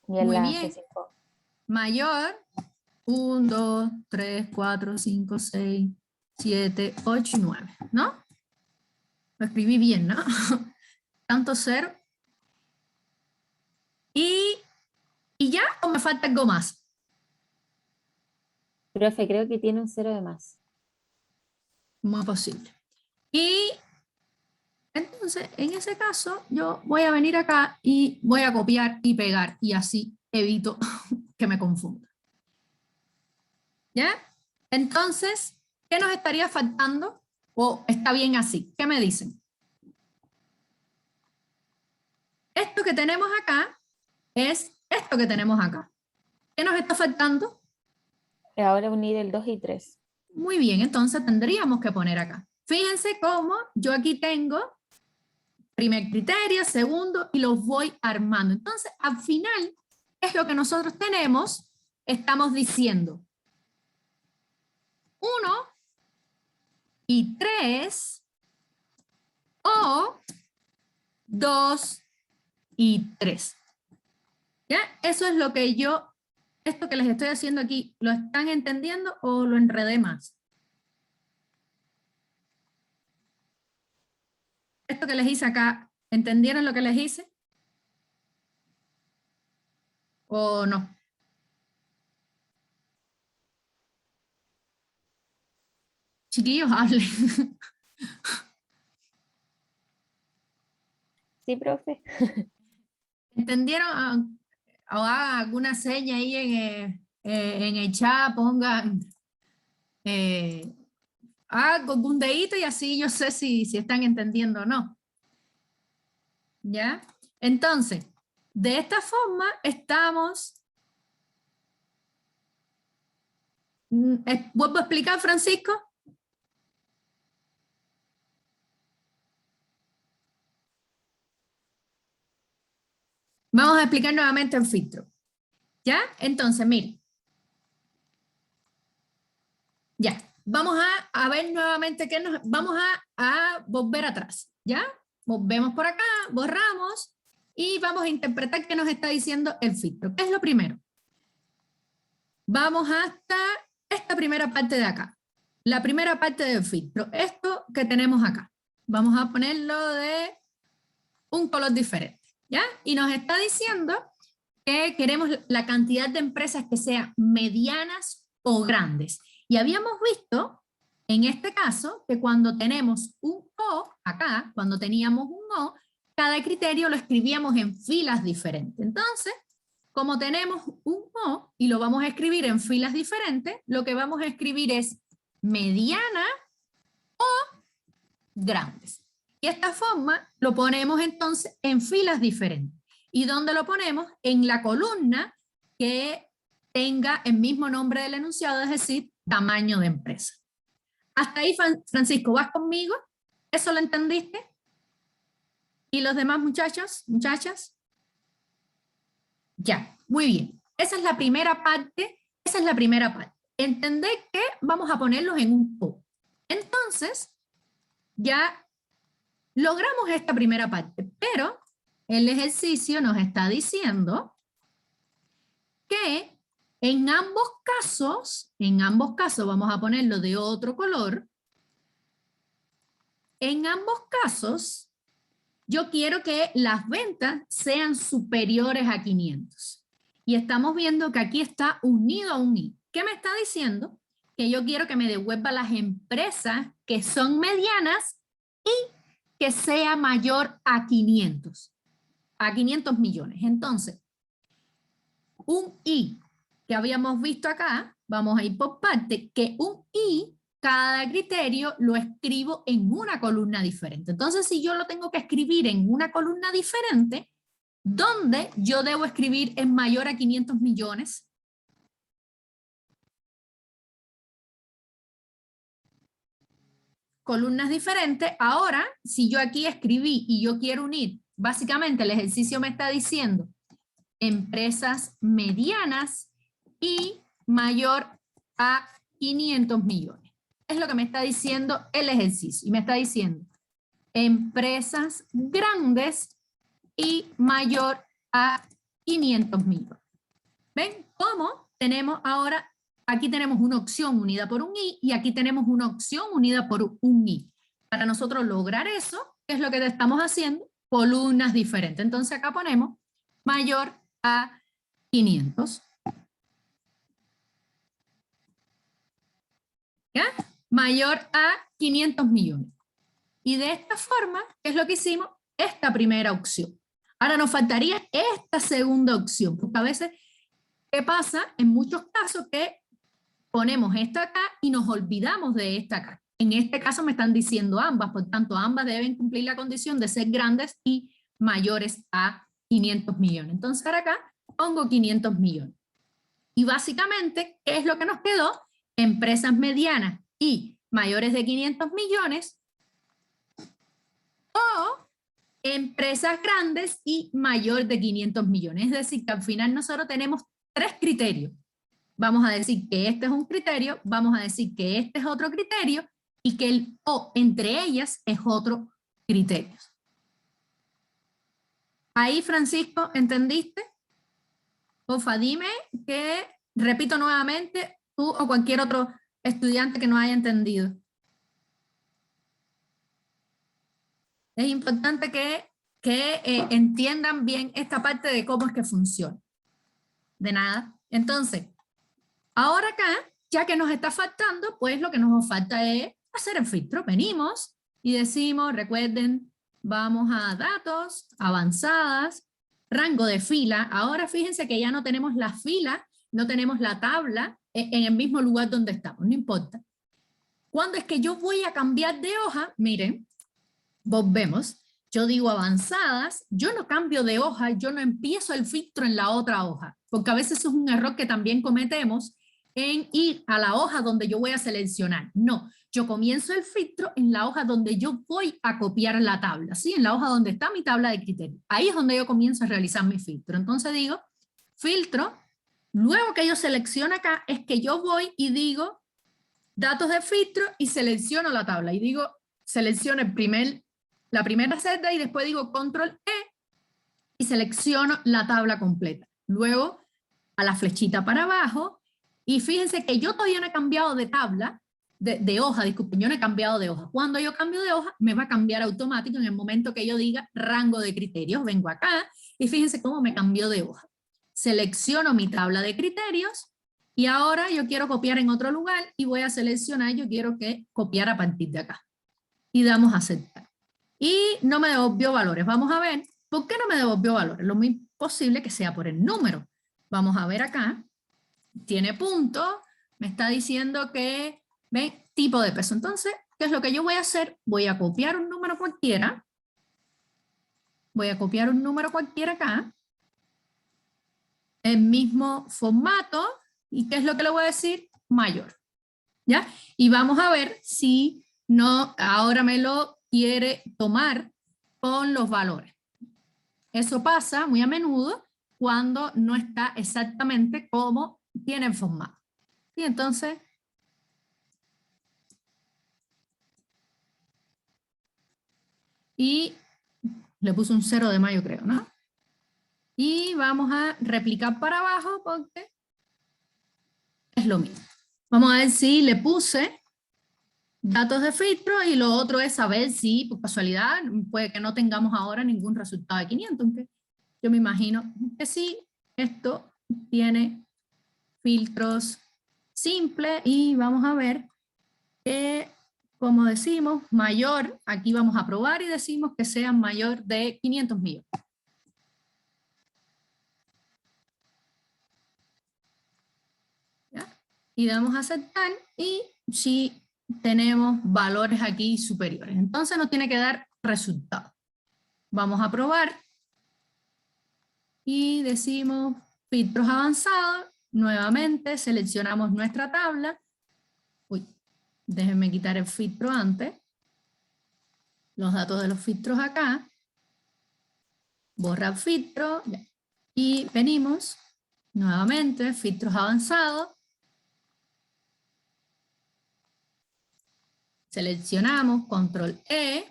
y en Muy la bien. C5. Mayor, 1, 2, 3, 4, 5, 6, 7, 8 y 9, ¿no? Lo escribí bien, ¿no? Tanto cero. ¿Y ya o me falta algo más? Profe, creo que tiene un 0 de más. Muy posible. Y Entonces, en ese caso, yo voy a venir acá y voy a copiar y pegar y así evito que me confunda. ¿Ya? Entonces, ¿qué nos estaría faltando? ¿O está bien así? ¿Qué me dicen? Esto que tenemos acá es esto que tenemos acá. ¿Qué nos está faltando? Ahora unir el 2 y 3. Muy bien, entonces tendríamos que poner acá. Fíjense cómo yo aquí tengo primer criterio, segundo, y los voy armando. Entonces, al final, ¿qué es lo que nosotros tenemos? Estamos diciendo 1 y 3 o 2 y 3. ¿Ya? Eso es lo que yo, esto que les estoy haciendo aquí, ¿lo están entendiendo o lo enredé más? Esto que les hice acá, ¿entendieron lo que les hice? ¿O no? Chiquillos, hablen. Sí, profe. ¿Entendieron? O hagan alguna seña ahí en el chat, pongan algo, algún dedito y así yo sé si están entendiendo o no. ¿Ya? Entonces, de esta forma estamos... ¿Vuelvo a explicar, Francisco? Vamos a explicar nuevamente el filtro. ¿Ya? Entonces, miren. Ya. Vamos a ver nuevamente qué nos... Vamos a volver atrás. ¿Ya? Volvemos por acá, borramos y vamos a interpretar qué nos está diciendo el filtro. ¿Qué es lo primero? Vamos hasta esta primera parte de acá. La primera parte del filtro. Esto que tenemos acá. Vamos a ponerlo de un color diferente. ¿Ya? Y nos está diciendo que queremos la cantidad de empresas que sean medianas o grandes. Y habíamos visto, en este caso, que cuando tenemos un O, acá, cuando teníamos un O, cada criterio lo escribíamos en filas diferentes. Entonces, como tenemos un O y lo vamos a escribir en filas diferentes, lo que vamos a escribir es mediana o grandes. Y de esta forma lo ponemos entonces en filas diferentes. ¿Y dónde lo ponemos? En la columna que tenga el mismo nombre del enunciado, es decir, tamaño de empresa. Hasta ahí, Francisco, ¿vas conmigo? ¿Eso lo entendiste? ¿Y los demás muchachos, muchachas? Ya, muy bien. Esa es la primera parte. Esa es la primera parte. Entender que vamos a ponerlos en un O. Entonces, ya logramos esta primera parte, pero el ejercicio nos está diciendo que en ambos casos, vamos a ponerlo de otro color, en ambos casos, yo quiero que las ventas sean superiores a 500. Y estamos viendo que aquí está unido a un I. ¿Qué me está diciendo? Que yo quiero que me devuelva las empresas que son medianas y que sea mayor a 500 millones. Entonces, un I que habíamos visto acá, vamos a ir por parte, que un I, cada criterio lo escribo en una columna diferente. Entonces, si yo lo tengo que escribir en una columna diferente, ¿dónde yo debo escribir en mayor a 500 millones? Columnas diferentes. Ahora, si yo aquí escribí y yo quiero unir, básicamente el ejercicio me está diciendo empresas medianas y mayor a 500 millones. Es lo que me está diciendo el ejercicio. Y me está diciendo empresas grandes y mayor a 500 millones. ¿Ven cómo tenemos ahora? Aquí tenemos una opción unida por un I y aquí tenemos una opción unida por un I. Para nosotros lograr eso, ¿qué es lo que estamos haciendo? Columnas diferentes. Entonces acá ponemos mayor a 500. ¿Ya? Mayor a 500 millones. Y de esta forma, ¿qué es lo que hicimos? Esta primera opción. Ahora nos faltaría esta segunda opción, porque a veces, ¿qué pasa? En muchos casos que ponemos esta acá y nos olvidamos de esta acá. En este caso me están diciendo ambas, por tanto ambas deben cumplir la condición de ser grandes y mayores a 500 millones. Entonces ahora acá pongo 500 millones. Y básicamente, ¿qué es lo que nos quedó? Empresas medianas y mayores de 500 millones o empresas grandes y mayor de 500 millones. Es decir, que al final nosotros tenemos 3 criterios. Vamos a decir que este es un criterio, vamos a decir que este es otro criterio y que el o entre ellas es otro criterio. Ahí, Francisco, ¿entendiste? Porfa, dime que, repito nuevamente, tú o cualquier otro estudiante que no haya entendido. Es importante que entiendan bien esta parte de cómo es que funciona. De nada. Entonces, ahora acá, ya que nos está faltando, pues lo que nos falta es hacer el filtro. Venimos y decimos, recuerden, vamos a datos, avanzadas, rango de fila. Ahora fíjense que ya no tenemos la fila, no tenemos la tabla en el mismo lugar donde estamos, no importa. Cuando es que yo voy a cambiar de hoja, miren, volvemos. Yo digo avanzadas, yo no cambio de hoja, yo no empiezo el filtro en la otra hoja, porque a veces es un error que también cometemos en ir a la hoja donde yo voy a seleccionar. No, yo comienzo el filtro en la hoja donde yo voy a copiar la tabla, ¿sí? En la hoja donde está mi tabla de criterios. Ahí es donde yo comienzo a realizar mi filtro. Entonces digo, filtro, luego que yo selecciono acá, es que yo voy y digo, datos de filtro y selecciono la tabla. Y digo, selecciono la primera celda y después digo control E y selecciono la tabla completa. Luego a la flechita para abajo y fíjense que yo todavía no he cambiado de tabla, de hoja, disculpen, yo no he cambiado de hoja. Cuando yo cambio de hoja me va a cambiar automático en el momento que yo diga rango de criterios. Vengo acá y fíjense cómo me cambió de hoja. Selecciono mi tabla de criterios y ahora yo quiero copiar en otro lugar y voy a seleccionar, yo quiero que copiar a partir de acá. Y damos a aceptar. Y no me devolvió valores. Vamos a ver, ¿por qué no me devolvió valores? Lo muy posible que sea por el número. Vamos a ver acá. Tiene punto. Me está diciendo que, ¿ven? Tipo de peso. Entonces, ¿qué es lo que yo voy a hacer? Voy a copiar un número cualquiera. Voy a copiar un número cualquiera acá. El mismo formato. ¿Y qué es lo que le voy a decir? Mayor. ¿Ya? Y vamos a ver si no, ahora me lo quiere tomar con los valores. Eso pasa muy a menudo cuando no está exactamente como tiene el formato. Y entonces, y le puse un 0 de mayo, creo, ¿no? Y vamos a replicar para abajo porque es lo mismo. Vamos a ver si le puse datos de filtro y lo otro es saber si, por casualidad, puede que no tengamos ahora ningún resultado de 500, aunque yo me imagino que sí, esto tiene filtros simples y vamos a ver que, como decimos, mayor, aquí vamos a probar y decimos que sea mayor de 500 millones. ¿Ya? Y damos a aceptar y si tenemos valores aquí superiores. Entonces nos tiene que dar resultado. Vamos a probar y decimos filtros avanzados. Nuevamente seleccionamos nuestra tabla. Uy, déjenme quitar el filtro antes. Los datos de los filtros acá. Borrar filtro. Y venimos nuevamente, filtros avanzados. Seleccionamos, control E,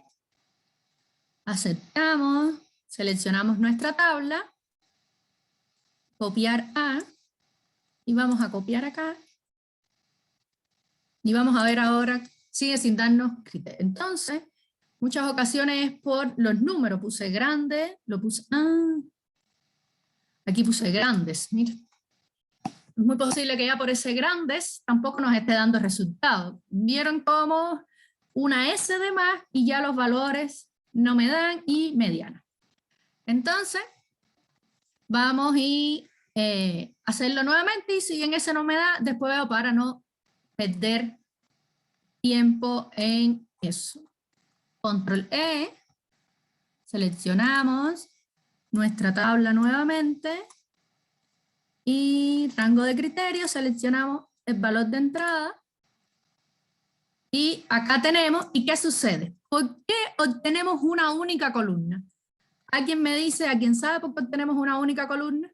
aceptamos, seleccionamos nuestra tabla, copiar A, y vamos a copiar acá, y vamos a ver ahora, sigue sin darnos criterios. Entonces, muchas ocasiones es por los números, puse grande, lo puse, aquí puse grandes, mira. Es muy posible que ya por ese grandes tampoco nos esté dando resultados. ¿Vieron cómo una S de más y ya los valores no me dan y mediana. Entonces, vamos a hacerlo nuevamente y si en ese no me da, después veo para no perder tiempo en eso. Control E, seleccionamos nuestra tabla nuevamente y rango de criterio, seleccionamos el valor de entrada y acá tenemos, ¿y qué sucede? ¿Por qué obtenemos una única columna? ¿Alguien me dice, alguien sabe por qué obtenemos una única columna?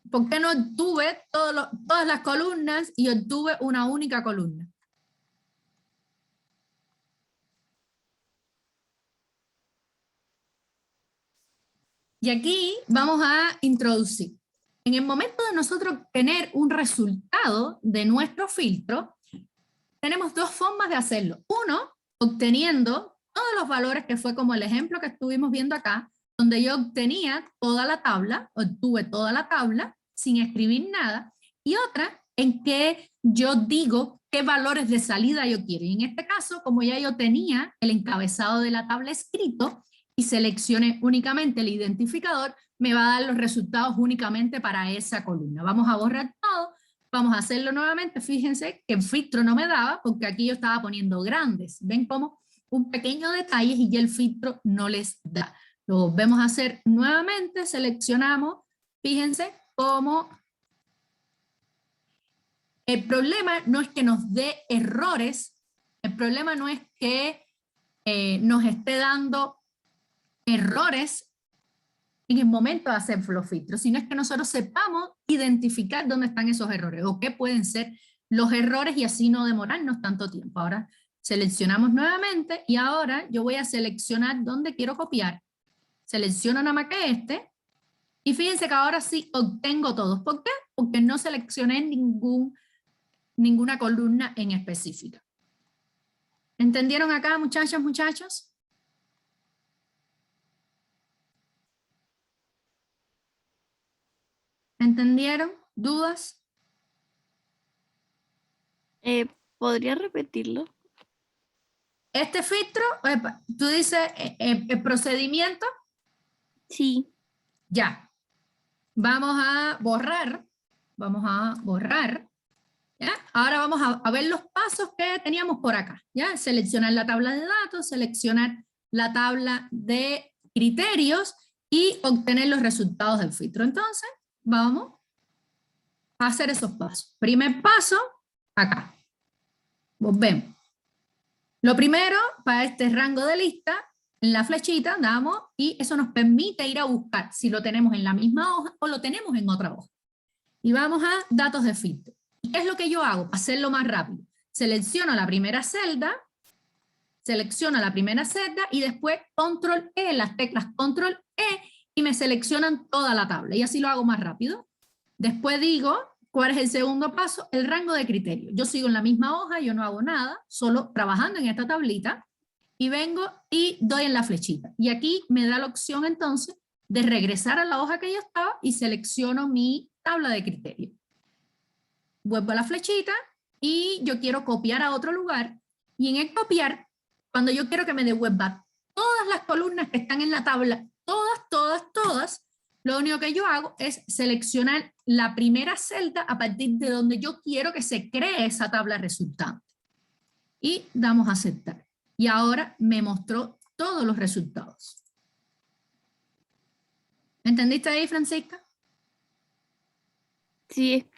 ¿Por qué no obtuve todas las columnas y obtuve una única columna? Y aquí vamos a introducir. En el momento de nosotros tener un resultado de nuestro filtro, tenemos dos formas de hacerlo. Uno, obteniendo todos los valores, que fue como el ejemplo que estuvimos viendo acá, donde yo obtenía toda la tabla, obtuve toda la tabla, sin escribir nada. Y otra, en que yo digo qué valores de salida yo quiero. Y en este caso, como ya yo tenía el encabezado de la tabla escrito, y seleccioné únicamente el identificador, me va a dar los resultados únicamente para esa columna. Vamos a borrar todo, vamos a hacerlo nuevamente. Fíjense que el filtro no me daba porque aquí yo estaba poniendo grandes. ¿Ven cómo? Un pequeño detalle y ya el filtro no les da. Lo volvemos a hacer nuevamente, seleccionamos. Fíjense cómo el problema no es que nos dé errores, el problema no es que nos esté dando errores en el momento de hacer los filtros, sino es que nosotros sepamos identificar dónde están esos errores o qué pueden ser los errores y así no demorarnos tanto tiempo. Ahora seleccionamos nuevamente y ahora yo voy a seleccionar dónde quiero copiar. Selecciono nada más que este y fíjense que ahora sí obtengo todos. ¿Por qué? Porque no seleccioné ninguna columna en específica. ¿Entendieron acá, muchachas, muchachos? ¿Entendieron? ¿Dudas? ¿Podría repetirlo? Este filtro, tú dices el procedimiento. Sí. Ya. Vamos a borrar. ¿Ya? Ahora vamos a ver los pasos que teníamos por acá. ¿Ya? Seleccionar la tabla de datos, seleccionar la tabla de criterios y obtener los resultados del filtro. Entonces, vamos a hacer esos pasos. Primer paso, acá. Volvemos. Lo primero, para este rango de lista, en la flechita damos y eso nos permite ir a buscar si lo tenemos en la misma hoja o lo tenemos en otra hoja. Y vamos a datos de filtro. ¿Y qué es lo que yo hago para hacerlo más rápido? Selecciono la primera celda y después control E, las teclas control E, y me seleccionan toda la tabla. Y así lo hago más rápido. Después digo, ¿cuál es el segundo paso? El rango de criterio. Yo sigo en la misma hoja, yo no hago nada, solo trabajando en esta tablita, y vengo y doy en la flechita. Y aquí me da la opción entonces de regresar a la hoja que yo estaba y selecciono mi tabla de criterio. Vuelvo a la flechita y yo quiero copiar a otro lugar. Y en el copiar, cuando yo quiero que me devuelva todas las columnas que están en la tabla, todas, lo único que yo hago es seleccionar la primera celda a partir de donde yo quiero que se cree esa tabla resultante. Y damos a aceptar. Y ahora me mostró todos los resultados. ¿Entendiste ahí, Francisca? Sí,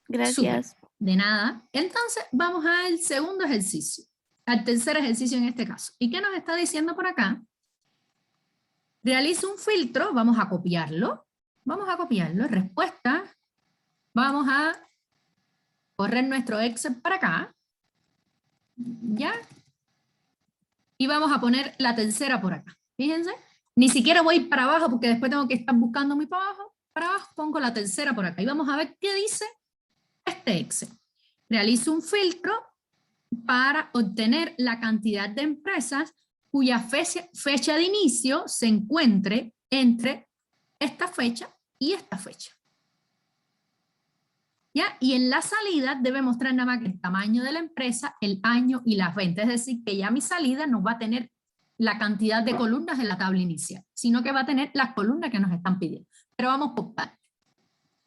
gracias. Súper. De nada. Entonces vamos al segundo ejercicio. Al tercer ejercicio en este caso. ¿Y qué nos está diciendo por acá? Realiza un filtro, vamos a copiarlo, respuesta, vamos a correr nuestro Excel para acá, ¿ya? Y vamos a poner la tercera por acá, fíjense, ni siquiera voy para abajo porque después tengo que estar buscando muy para abajo, pongo la tercera por acá y vamos a ver qué dice este Excel. Realizo un filtro para obtener la cantidad de empresas cuya fecha de inicio se encuentre entre esta fecha y esta fecha. ¿Ya? Y en la salida debe mostrar nada más que el tamaño de la empresa, el año y las ventas. Es decir, que ya mi salida no va a tener la cantidad de columnas en la tabla inicial, sino que va a tener las columnas que nos están pidiendo. Pero vamos por partes.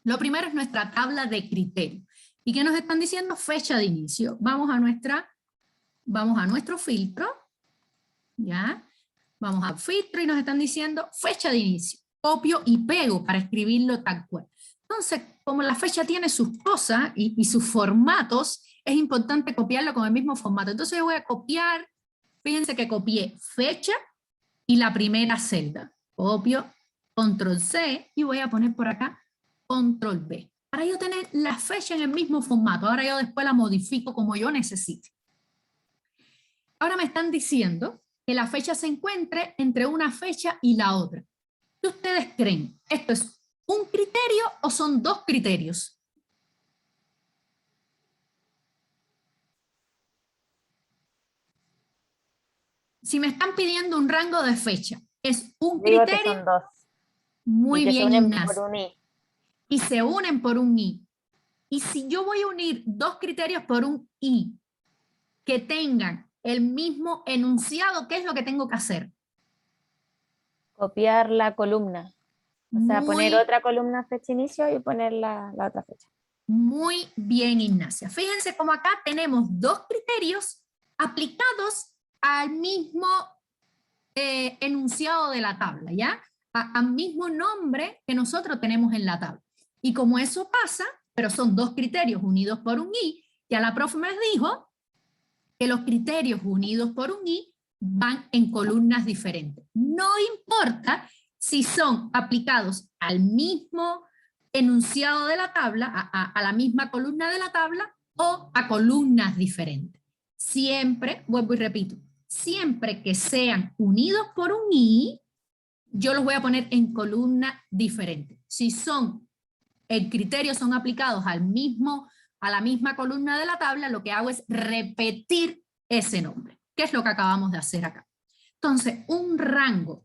Lo primero es nuestra tabla de criterios. ¿Y qué nos están diciendo? Fecha de inicio. Vamos a nuestro filtro, ¿ya? Vamos a filtro y nos están diciendo fecha de inicio. Copio y pego para escribirlo tal cual. Entonces, como la fecha tiene sus cosas y sus formatos, es importante copiarlo con el mismo formato. Entonces yo voy a copiar, fíjense que copié fecha y la primera celda. Copio, control C y voy a poner por acá control V. Para yo tener la fecha en el mismo formato. Ahora yo después la modifico como yo necesite. Ahora me están diciendo que la fecha se encuentre entre una fecha y la otra. ¿Qué ustedes creen? ¿Esto es un criterio o son dos criterios? Si me están pidiendo un rango de fecha, ¿es un Digo que criterio? son dos. Muy Y que se bien, unen Ignacio. por un i. Y se unen por un i. Y si yo voy a unir dos criterios por un i, que tengan el mismo enunciado, ¿qué es lo que tengo que hacer? Copiar la columna. O sea, poner Muy, otra columna fecha inicio y poner la otra fecha. muy bien, Ignacia. Fíjense cómo acá tenemos dos criterios aplicados al mismo enunciado de la tabla, ¿ya? Al mismo nombre que nosotros tenemos en la tabla. Y como eso pasa, pero son dos criterios unidos por un i, ya la profe me dijo que los criterios unidos por un i van en columnas diferentes. No importa si son aplicados al mismo enunciado de la tabla, a la misma columna de la tabla, o a columnas diferentes. Siempre, vuelvo y repito, siempre que sean unidos por un i, yo los voy a poner en columna diferente. Si son, el criterio son aplicados a la misma columna de la tabla, lo que hago es repetir ese nombre, que es lo que acabamos de hacer acá. Entonces, un rango.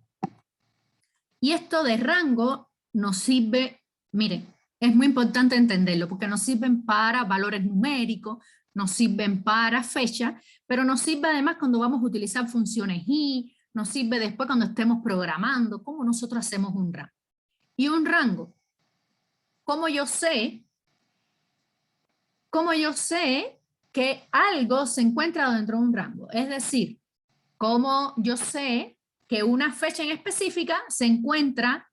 Y esto de rango nos sirve, miren, es muy importante entenderlo, porque nos sirven para valores numéricos, nos sirven para fecha, pero nos sirve además cuando vamos a utilizar funciones y, nos sirve después cuando estemos programando, cómo nosotros hacemos un rango. Y un rango, ¿cómo yo sé que algo se encuentra dentro de un rango? Es decir, ¿cómo yo sé que una fecha en específica se encuentra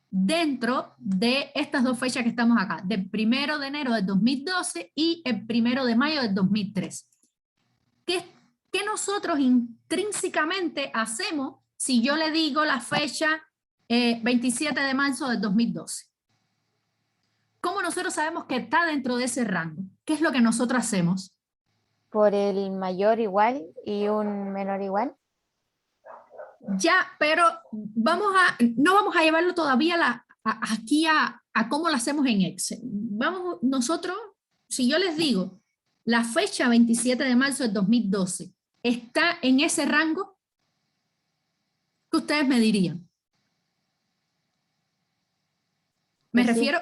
dentro de estas dos fechas que estamos acá, del 1 de enero del 2012 y el 1 de mayo del 2013? ¿Qué nosotros intrínsecamente hacemos si yo le digo la fecha 27 de marzo del 2012? ¿Cómo nosotros sabemos que está dentro de ese rango? ¿Qué es lo que nosotros hacemos? Por el mayor igual y un menor igual. Ya, pero no vamos a llevarlo todavía aquí a cómo lo hacemos en Excel. Vamos nosotros, si yo les digo, la fecha 27 de marzo del 2012, ¿está en ese rango? ¿Qué ustedes me dirían? Me Pues sí. refiero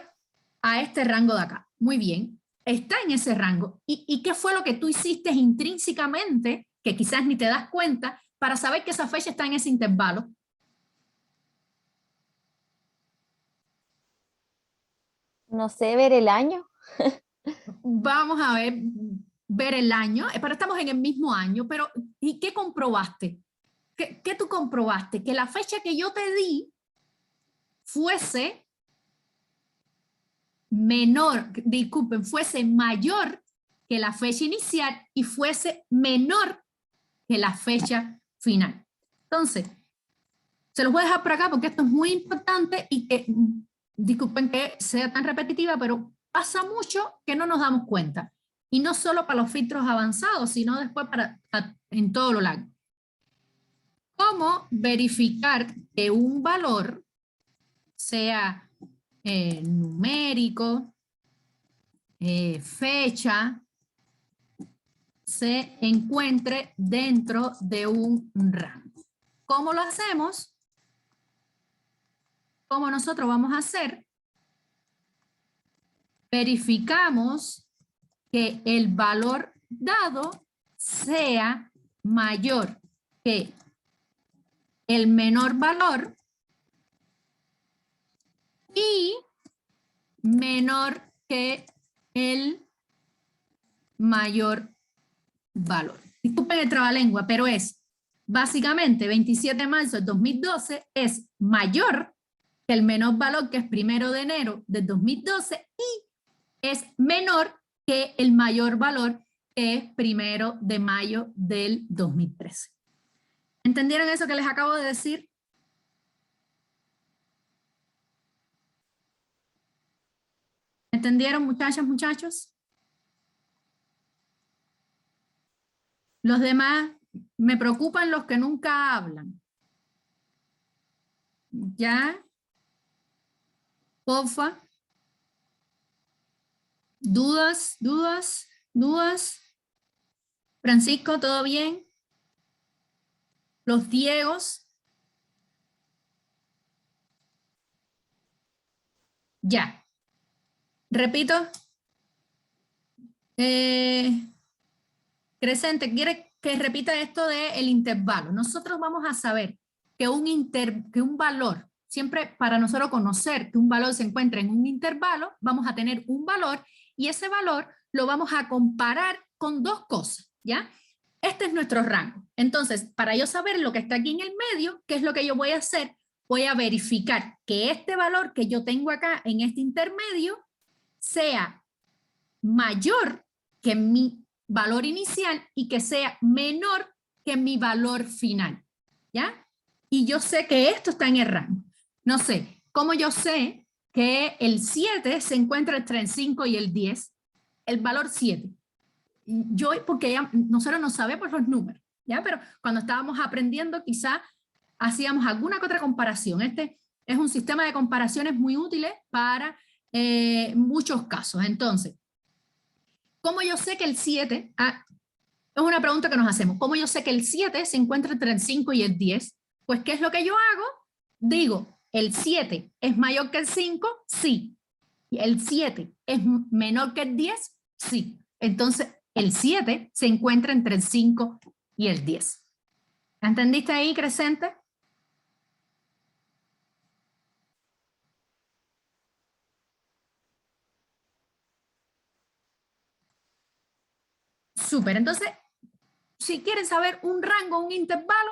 a este rango de acá. Muy bien, está en ese rango. ¿Y qué fue lo que tú hiciste intrínsecamente, que quizás ni te das cuenta, para saber que esa fecha está en ese intervalo? No sé, ver el año. Vamos a ver el año, pero estamos en el mismo año, pero ¿y qué comprobaste? ¿Qué tú comprobaste? Que la fecha que yo te di fuese menor, disculpen, fuese mayor que la fecha inicial y fuese menor que la fecha final. Entonces, se los voy a dejar por acá porque esto es muy importante y que, disculpen que sea tan repetitiva, pero pasa mucho que no nos damos cuenta. Y no solo para los filtros avanzados, sino después en todo lo largo. ¿Cómo verificar que un valor sea numérico, fecha, se encuentre dentro de un rango? ¿Cómo lo hacemos? ¿Cómo nosotros vamos a hacer? verificamos que el valor dado sea mayor que el menor valor y menor que el mayor valor. Disculpen el trabalengua, pero es básicamente 27 de marzo del 2012 es mayor que el menor valor, que es 1 de enero del 2012, y es menor que el mayor valor, que es 1 de mayo del 2013. ¿Entendieron eso que les acabo de decir? ¿Entendieron, muchachas, muchachos? Los demás, me preocupan los que nunca hablan. ¿Ya? Porfa. ¿Dudas? ¿Dudas? ¿Dudas? Francisco, ¿todo bien? Los Diegos. Ya. Repito. Crescente, quiere que repita esto del intervalo. Nosotros vamos a saber que un valor, siempre para nosotros conocer que un valor se encuentra en un intervalo, vamos a tener un valor y ese valor lo vamos a comparar con dos cosas, ¿ya? Este es nuestro rango. Entonces, para yo saber lo que está aquí en el medio, ¿qué es lo que yo voy a hacer? Voy a verificar que este valor que yo tengo acá en este intermedio sea mayor que mi valor inicial y que sea menor que mi valor final, ¿ya? Y yo sé que esto está en el rango. No sé, ¿cómo yo sé que el 7 se encuentra entre el 5 y el 10? El valor 7. Yo, porque ya nosotros no sabemos los números, ¿ya? Pero cuando estábamos aprendiendo quizá hacíamos alguna que otra comparación. Este es un sistema de comparaciones muy útiles para muchos casos. Entonces, ¿cómo yo sé que el 7, es una pregunta que nos hacemos, ¿cómo yo sé que el 7 se encuentra entre el 5 y el 10? Pues, ¿qué es lo que yo hago? Digo, ¿el 7 es mayor que el 5? Sí. ¿El 7 es menor que el 10? Sí. Entonces, el 7 se encuentra entre el 5 y el 10. ¿Entendiste ahí, Crescente? Súper. Entonces, si quieren saber un rango, un intervalo,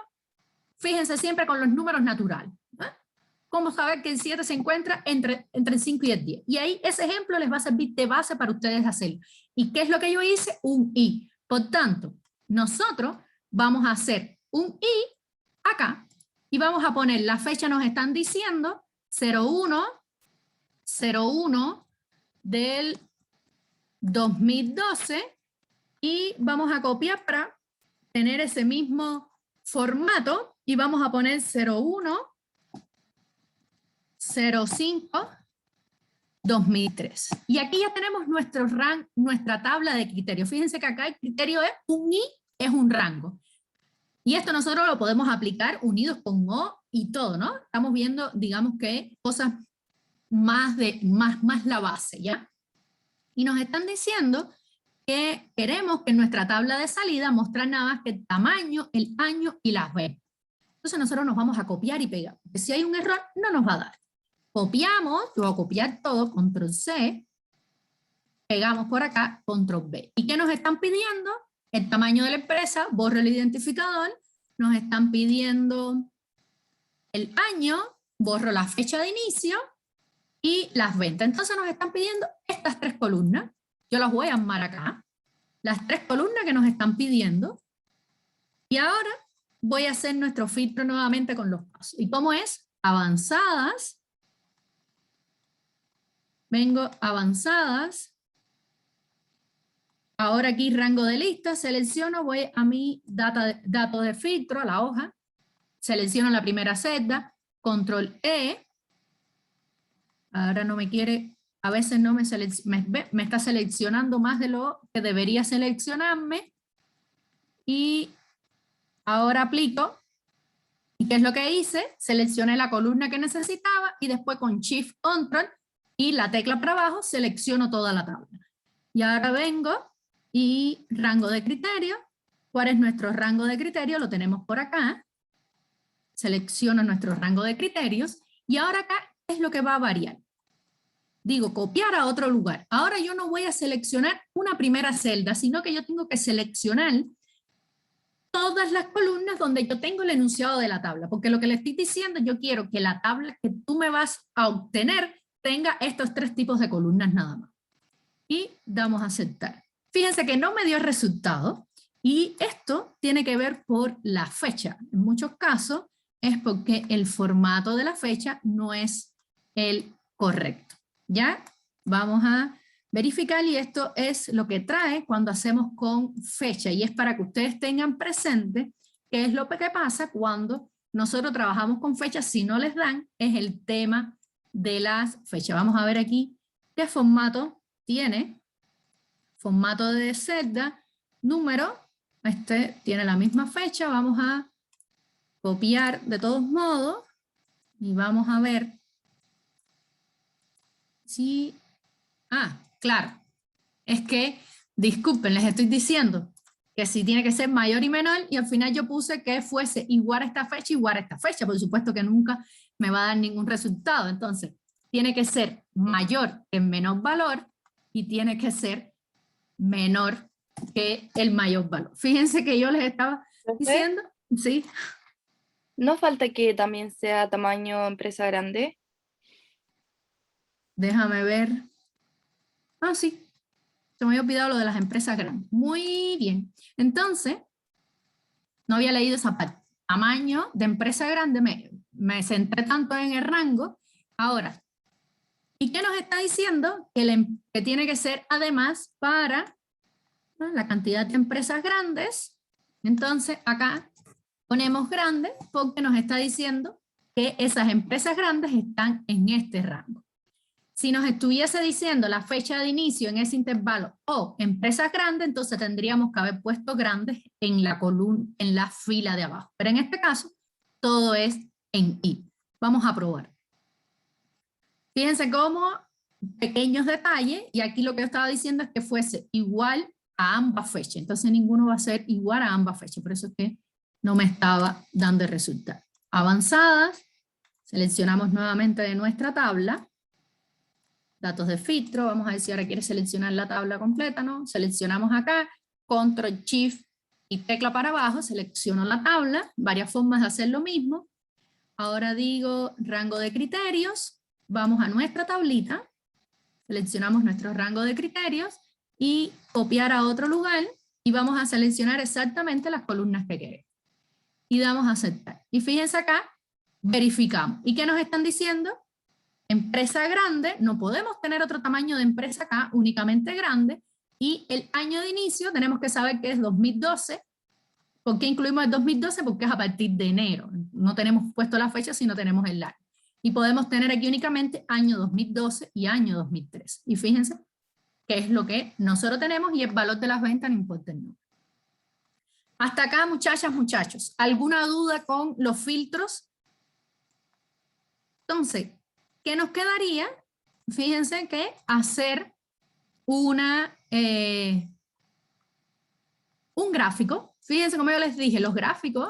fíjense siempre con los números naturales. ¿Cómo saber que el 7 se encuentra entre el 5 y el 10? Y ahí ese ejemplo les va a servir de base para ustedes hacerlo. ¿Y qué es lo que yo hice? Un i. Por tanto, nosotros vamos a hacer un i acá y vamos a poner la fecha, nos están diciendo 01 del 2012 y vamos a copiar para tener ese mismo formato y vamos a poner 01 05 2003. Y aquí ya tenemos nuestro rango, nuestra tabla de criterios. Fíjense que acá el criterio es un i, es un rango. Y esto nosotros lo podemos aplicar unidos con o y todo, ¿no? Estamos viendo, digamos que cosas más la base, ¿ya? Y nos están diciendo que queremos que en nuestra tabla de salida mostrar nada más que el tamaño, el año y las ventas. Entonces nosotros nos vamos a copiar y pegar. Porque si hay un error, no nos va a dar. Copiamos, yo voy a copiar todo, control C, pegamos por acá, control V. ¿Y qué nos están pidiendo? El tamaño de la empresa, borro el identificador, nos están pidiendo el año, borro la fecha de inicio y las ventas. Entonces nos están pidiendo estas tres columnas. Yo las voy a armar acá. Las tres columnas que nos están pidiendo. Y ahora voy a hacer nuestro filtro nuevamente con los pasos. ¿Y cómo es? Avanzadas. Vengo avanzadas. Ahora aquí rango de lista, selecciono, voy a mi dato de filtro, a la hoja. Selecciono la primera celda, control E. Ahora no me quiere, a veces no me está seleccionando más de lo que debería seleccionarme. Y ahora aplico. ¿Y qué es lo que hice? Seleccioné la columna que necesitaba y después con Shift Control y la tecla para abajo selecciono toda la tabla. Y ahora vengo y rango de criterio. ¿Cuál es nuestro rango de criterio? Lo tenemos por acá. Selecciono nuestro rango de criterios y ahora acá es lo que va a variar. Digo, copiar a otro lugar. Ahora yo no voy a seleccionar una primera celda, sino que yo tengo que seleccionar todas las columnas donde yo tengo el enunciado de la tabla, porque lo que le estoy diciendo, yo quiero que la tabla que tú me vas a obtener tenga estos 3 tipos de columnas nada más. Y damos a aceptar. Fíjense que no me dio el resultado y esto tiene que ver por la fecha. En muchos casos es porque el formato de la fecha no es el correcto. ¿Ya? Vamos a verificar y esto es lo que trae cuando hacemos con fecha y es para que ustedes tengan presente qué es lo que pasa cuando nosotros trabajamos con fechas. Si no les dan, es el tema de las fechas. Vamos a ver aquí qué formato tiene. Formato de celda, número, este tiene la misma fecha. Vamos a copiar de todos modos y vamos a ver si... claro, es que, disculpen, les estoy diciendo que si tiene que ser mayor y menor y al final yo puse que fuese igual a esta fecha, igual a esta fecha, por supuesto que nunca me va a dar ningún resultado, entonces tiene que ser mayor que menor valor y tiene que ser menor que el mayor valor. Fíjense que yo les estaba diciendo, sí. ¿No falta que también sea tamaño empresa grande? Déjame ver. Sí. Se me había olvidado lo de las empresas grandes. Muy bien. Entonces, no había leído esa parte. Tamaño de empresa grande, me centré tanto en el rango. Ahora, ¿y qué nos está diciendo? Que tiene que ser además para la cantidad de empresas grandes. Entonces, acá ponemos grande porque nos está diciendo que esas empresas grandes están en este rango. Si nos estuviese diciendo la fecha de inicio en ese intervalo o empresas grandes, entonces tendríamos que haber puesto grandes en la columna, en la fila de abajo. Pero en este caso, todo es en I. Vamos a probar. Fíjense cómo pequeños detalles, y aquí lo que yo estaba diciendo es que fuese igual a ambas fechas. Entonces ninguno va a ser igual a ambas fechas. Por eso es que no me estaba dando el resultado. Avanzadas, seleccionamos nuevamente de nuestra tabla. Datos de filtro, vamos a ver si ahora quiere seleccionar la tabla completa, ¿no? Seleccionamos acá, Control, Shift y tecla para abajo, selecciono la tabla, varias formas de hacer lo mismo. Ahora digo rango de criterios, vamos a nuestra tablita, seleccionamos nuestro rango de criterios y copiar a otro lugar y vamos a seleccionar exactamente las columnas que queremos. Y damos a aceptar. Y fíjense acá, verificamos. ¿Y qué nos están diciendo? Empresa grande, no podemos tener otro tamaño de empresa acá, únicamente grande, y el año de inicio tenemos que saber que es 2012. ¿Por qué incluimos el 2012? Porque es a partir de enero. No tenemos puesto la fecha, sino tenemos el año. Y podemos tener aquí únicamente año 2012 y año 2013. Y fíjense que es lo que nosotros tenemos y el valor de las ventas no importa el número. Hasta acá, muchachas, muchachos. ¿Alguna duda con los filtros? Entonces, ¿qué nos quedaría? Fíjense que hacer un gráfico. Fíjense como yo les dije, los gráficos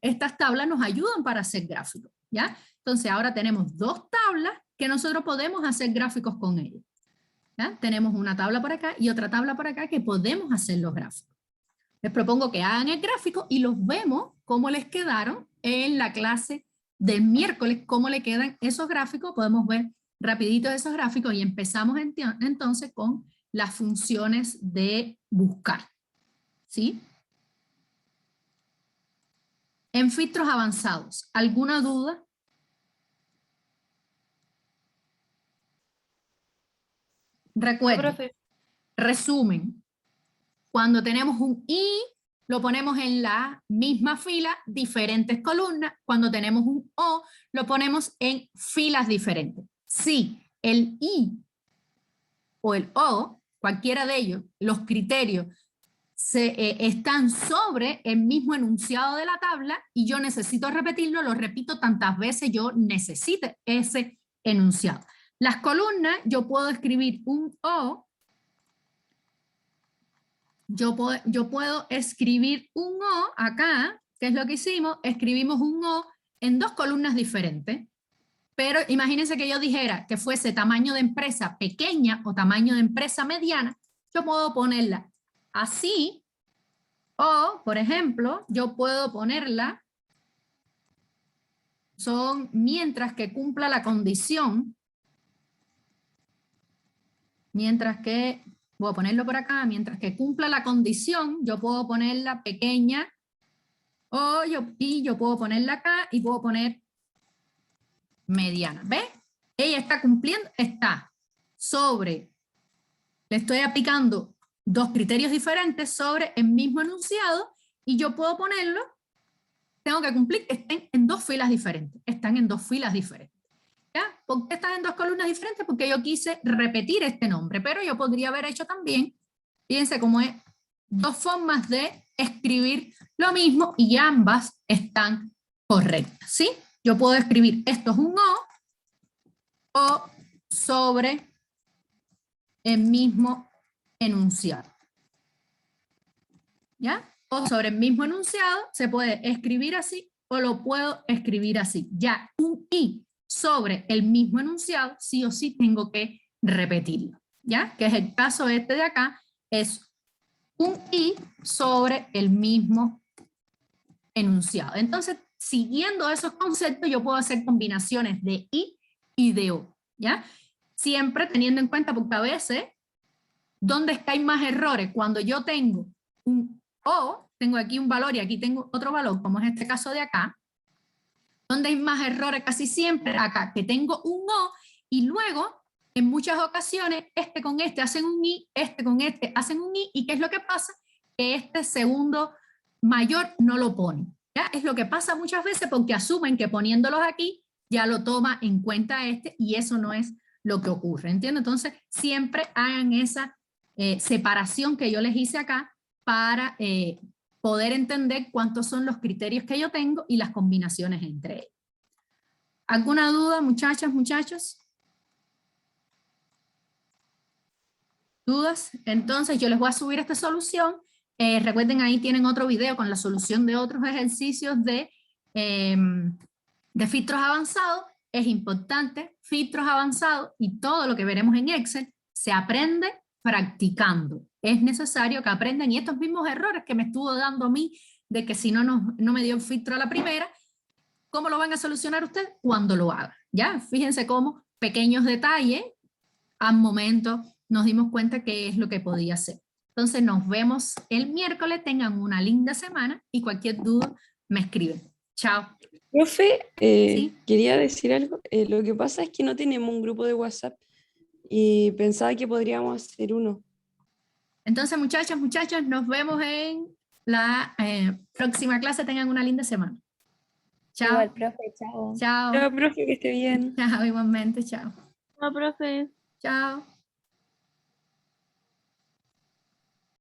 estas tablas nos ayudan para hacer gráficos, ¿ya? Entonces ahora tenemos 2 tablas que nosotros podemos hacer gráficos con ellas. ¿Ya? Tenemos una tabla por acá y otra tabla por acá que podemos hacer los gráficos. Les propongo que hagan el gráfico y los vemos cómo les quedaron en la clase del miércoles, cómo le quedan esos gráficos. Podemos ver rapidito esos gráficos y empezamos entonces con las funciones de buscar. ¿Sí? En filtros avanzados, ¿alguna duda? Recuerden, resumen, cuando tenemos un I, lo ponemos en la misma fila, diferentes columnas. Cuando tenemos un O, lo ponemos en filas diferentes. Si el I o el O, cualquiera de ellos, los criterios, están sobre el mismo enunciado de la tabla y yo necesito repetirlo, lo repito tantas veces yo necesite ese enunciado. Las columnas, yo puedo escribir un O. Yo puedo escribir un O acá, que es lo que hicimos, escribimos un O en dos columnas diferentes. Pero imagínense que yo dijera que fuese tamaño de empresa pequeña o tamaño de empresa mediana, yo puedo ponerla así, o, por ejemplo, yo puedo ponerla, son mientras que cumpla la condición, mientras que, voy a ponerlo por acá, mientras que cumpla la condición, yo puedo ponerla pequeña, y yo puedo ponerla acá, y puedo poner mediana. ¿Ves? Ella está cumpliendo, está sobre, le estoy aplicando dos criterios diferentes sobre el mismo enunciado, y yo puedo ponerlo, tengo que cumplir que estén en dos filas diferentes. Están en dos filas diferentes. ¿Ya? ¿Por qué están en dos columnas diferentes? Porque yo quise repetir este nombre, pero yo podría haber hecho también, fíjense cómo es, dos formas de escribir lo mismo y ambas están correctas, ¿sí? Yo puedo escribir, esto es un O sobre el mismo enunciado. ¿Ya? O sobre el mismo enunciado se puede escribir así o lo puedo escribir así. Ya, un I sobre el mismo enunciado, sí o sí tengo que repetirlo. ¿Ya? Que es el caso este de acá, es un I sobre el mismo enunciado. Entonces, siguiendo esos conceptos, yo puedo hacer combinaciones de I y de O. ¿Ya? Siempre teniendo en cuenta, porque a veces, ¿dónde es que hay más errores? Cuando yo tengo un O, tengo aquí un valor y aquí tengo otro valor, como es este caso de acá, ¿dónde hay más errores? Casi siempre acá, que tengo un O y luego, en muchas ocasiones, este con este hacen un I, este con este hacen un I, ¿y qué es lo que pasa? Que este segundo mayor no lo pone. ¿Ya? Es lo que pasa muchas veces porque asumen que poniéndolos aquí ya lo toma en cuenta este, y eso no es lo que ocurre, ¿entiendes? Entonces, siempre hagan esa separación que yo les hice acá para poder entender cuántos son los criterios que yo tengo y las combinaciones entre ellos. ¿Alguna duda, muchachas, muchachos? ¿Dudas? Entonces yo les voy a subir esta solución. Recuerden, ahí tienen otro video con la solución de otros ejercicios de filtros avanzados. Es importante, filtros avanzados y todo lo que veremos en Excel se aprende practicando. Es necesario que aprendan, y estos mismos errores que me estuvo dando a mí, de que si no me dio el filtro a la primera, ¿cómo lo van a solucionar ustedes? Cuando lo hagan. ¿Ya? Fíjense cómo pequeños detalles, al momento nos dimos cuenta que es lo que podía ser. Entonces nos vemos el miércoles, tengan una linda semana y cualquier duda me escriben. Chao. Profe, Sí. quería decir algo. Lo que pasa es que no tenemos un grupo de WhatsApp y pensaba que podríamos hacer uno. Entonces, muchachos, muchachos, nos vemos en la próxima clase. Tengan una linda semana. Chao. Igual, profe, chao. Chao. Chao, profe, que esté bien. Chao, igualmente. Chao. No, profe. Chao.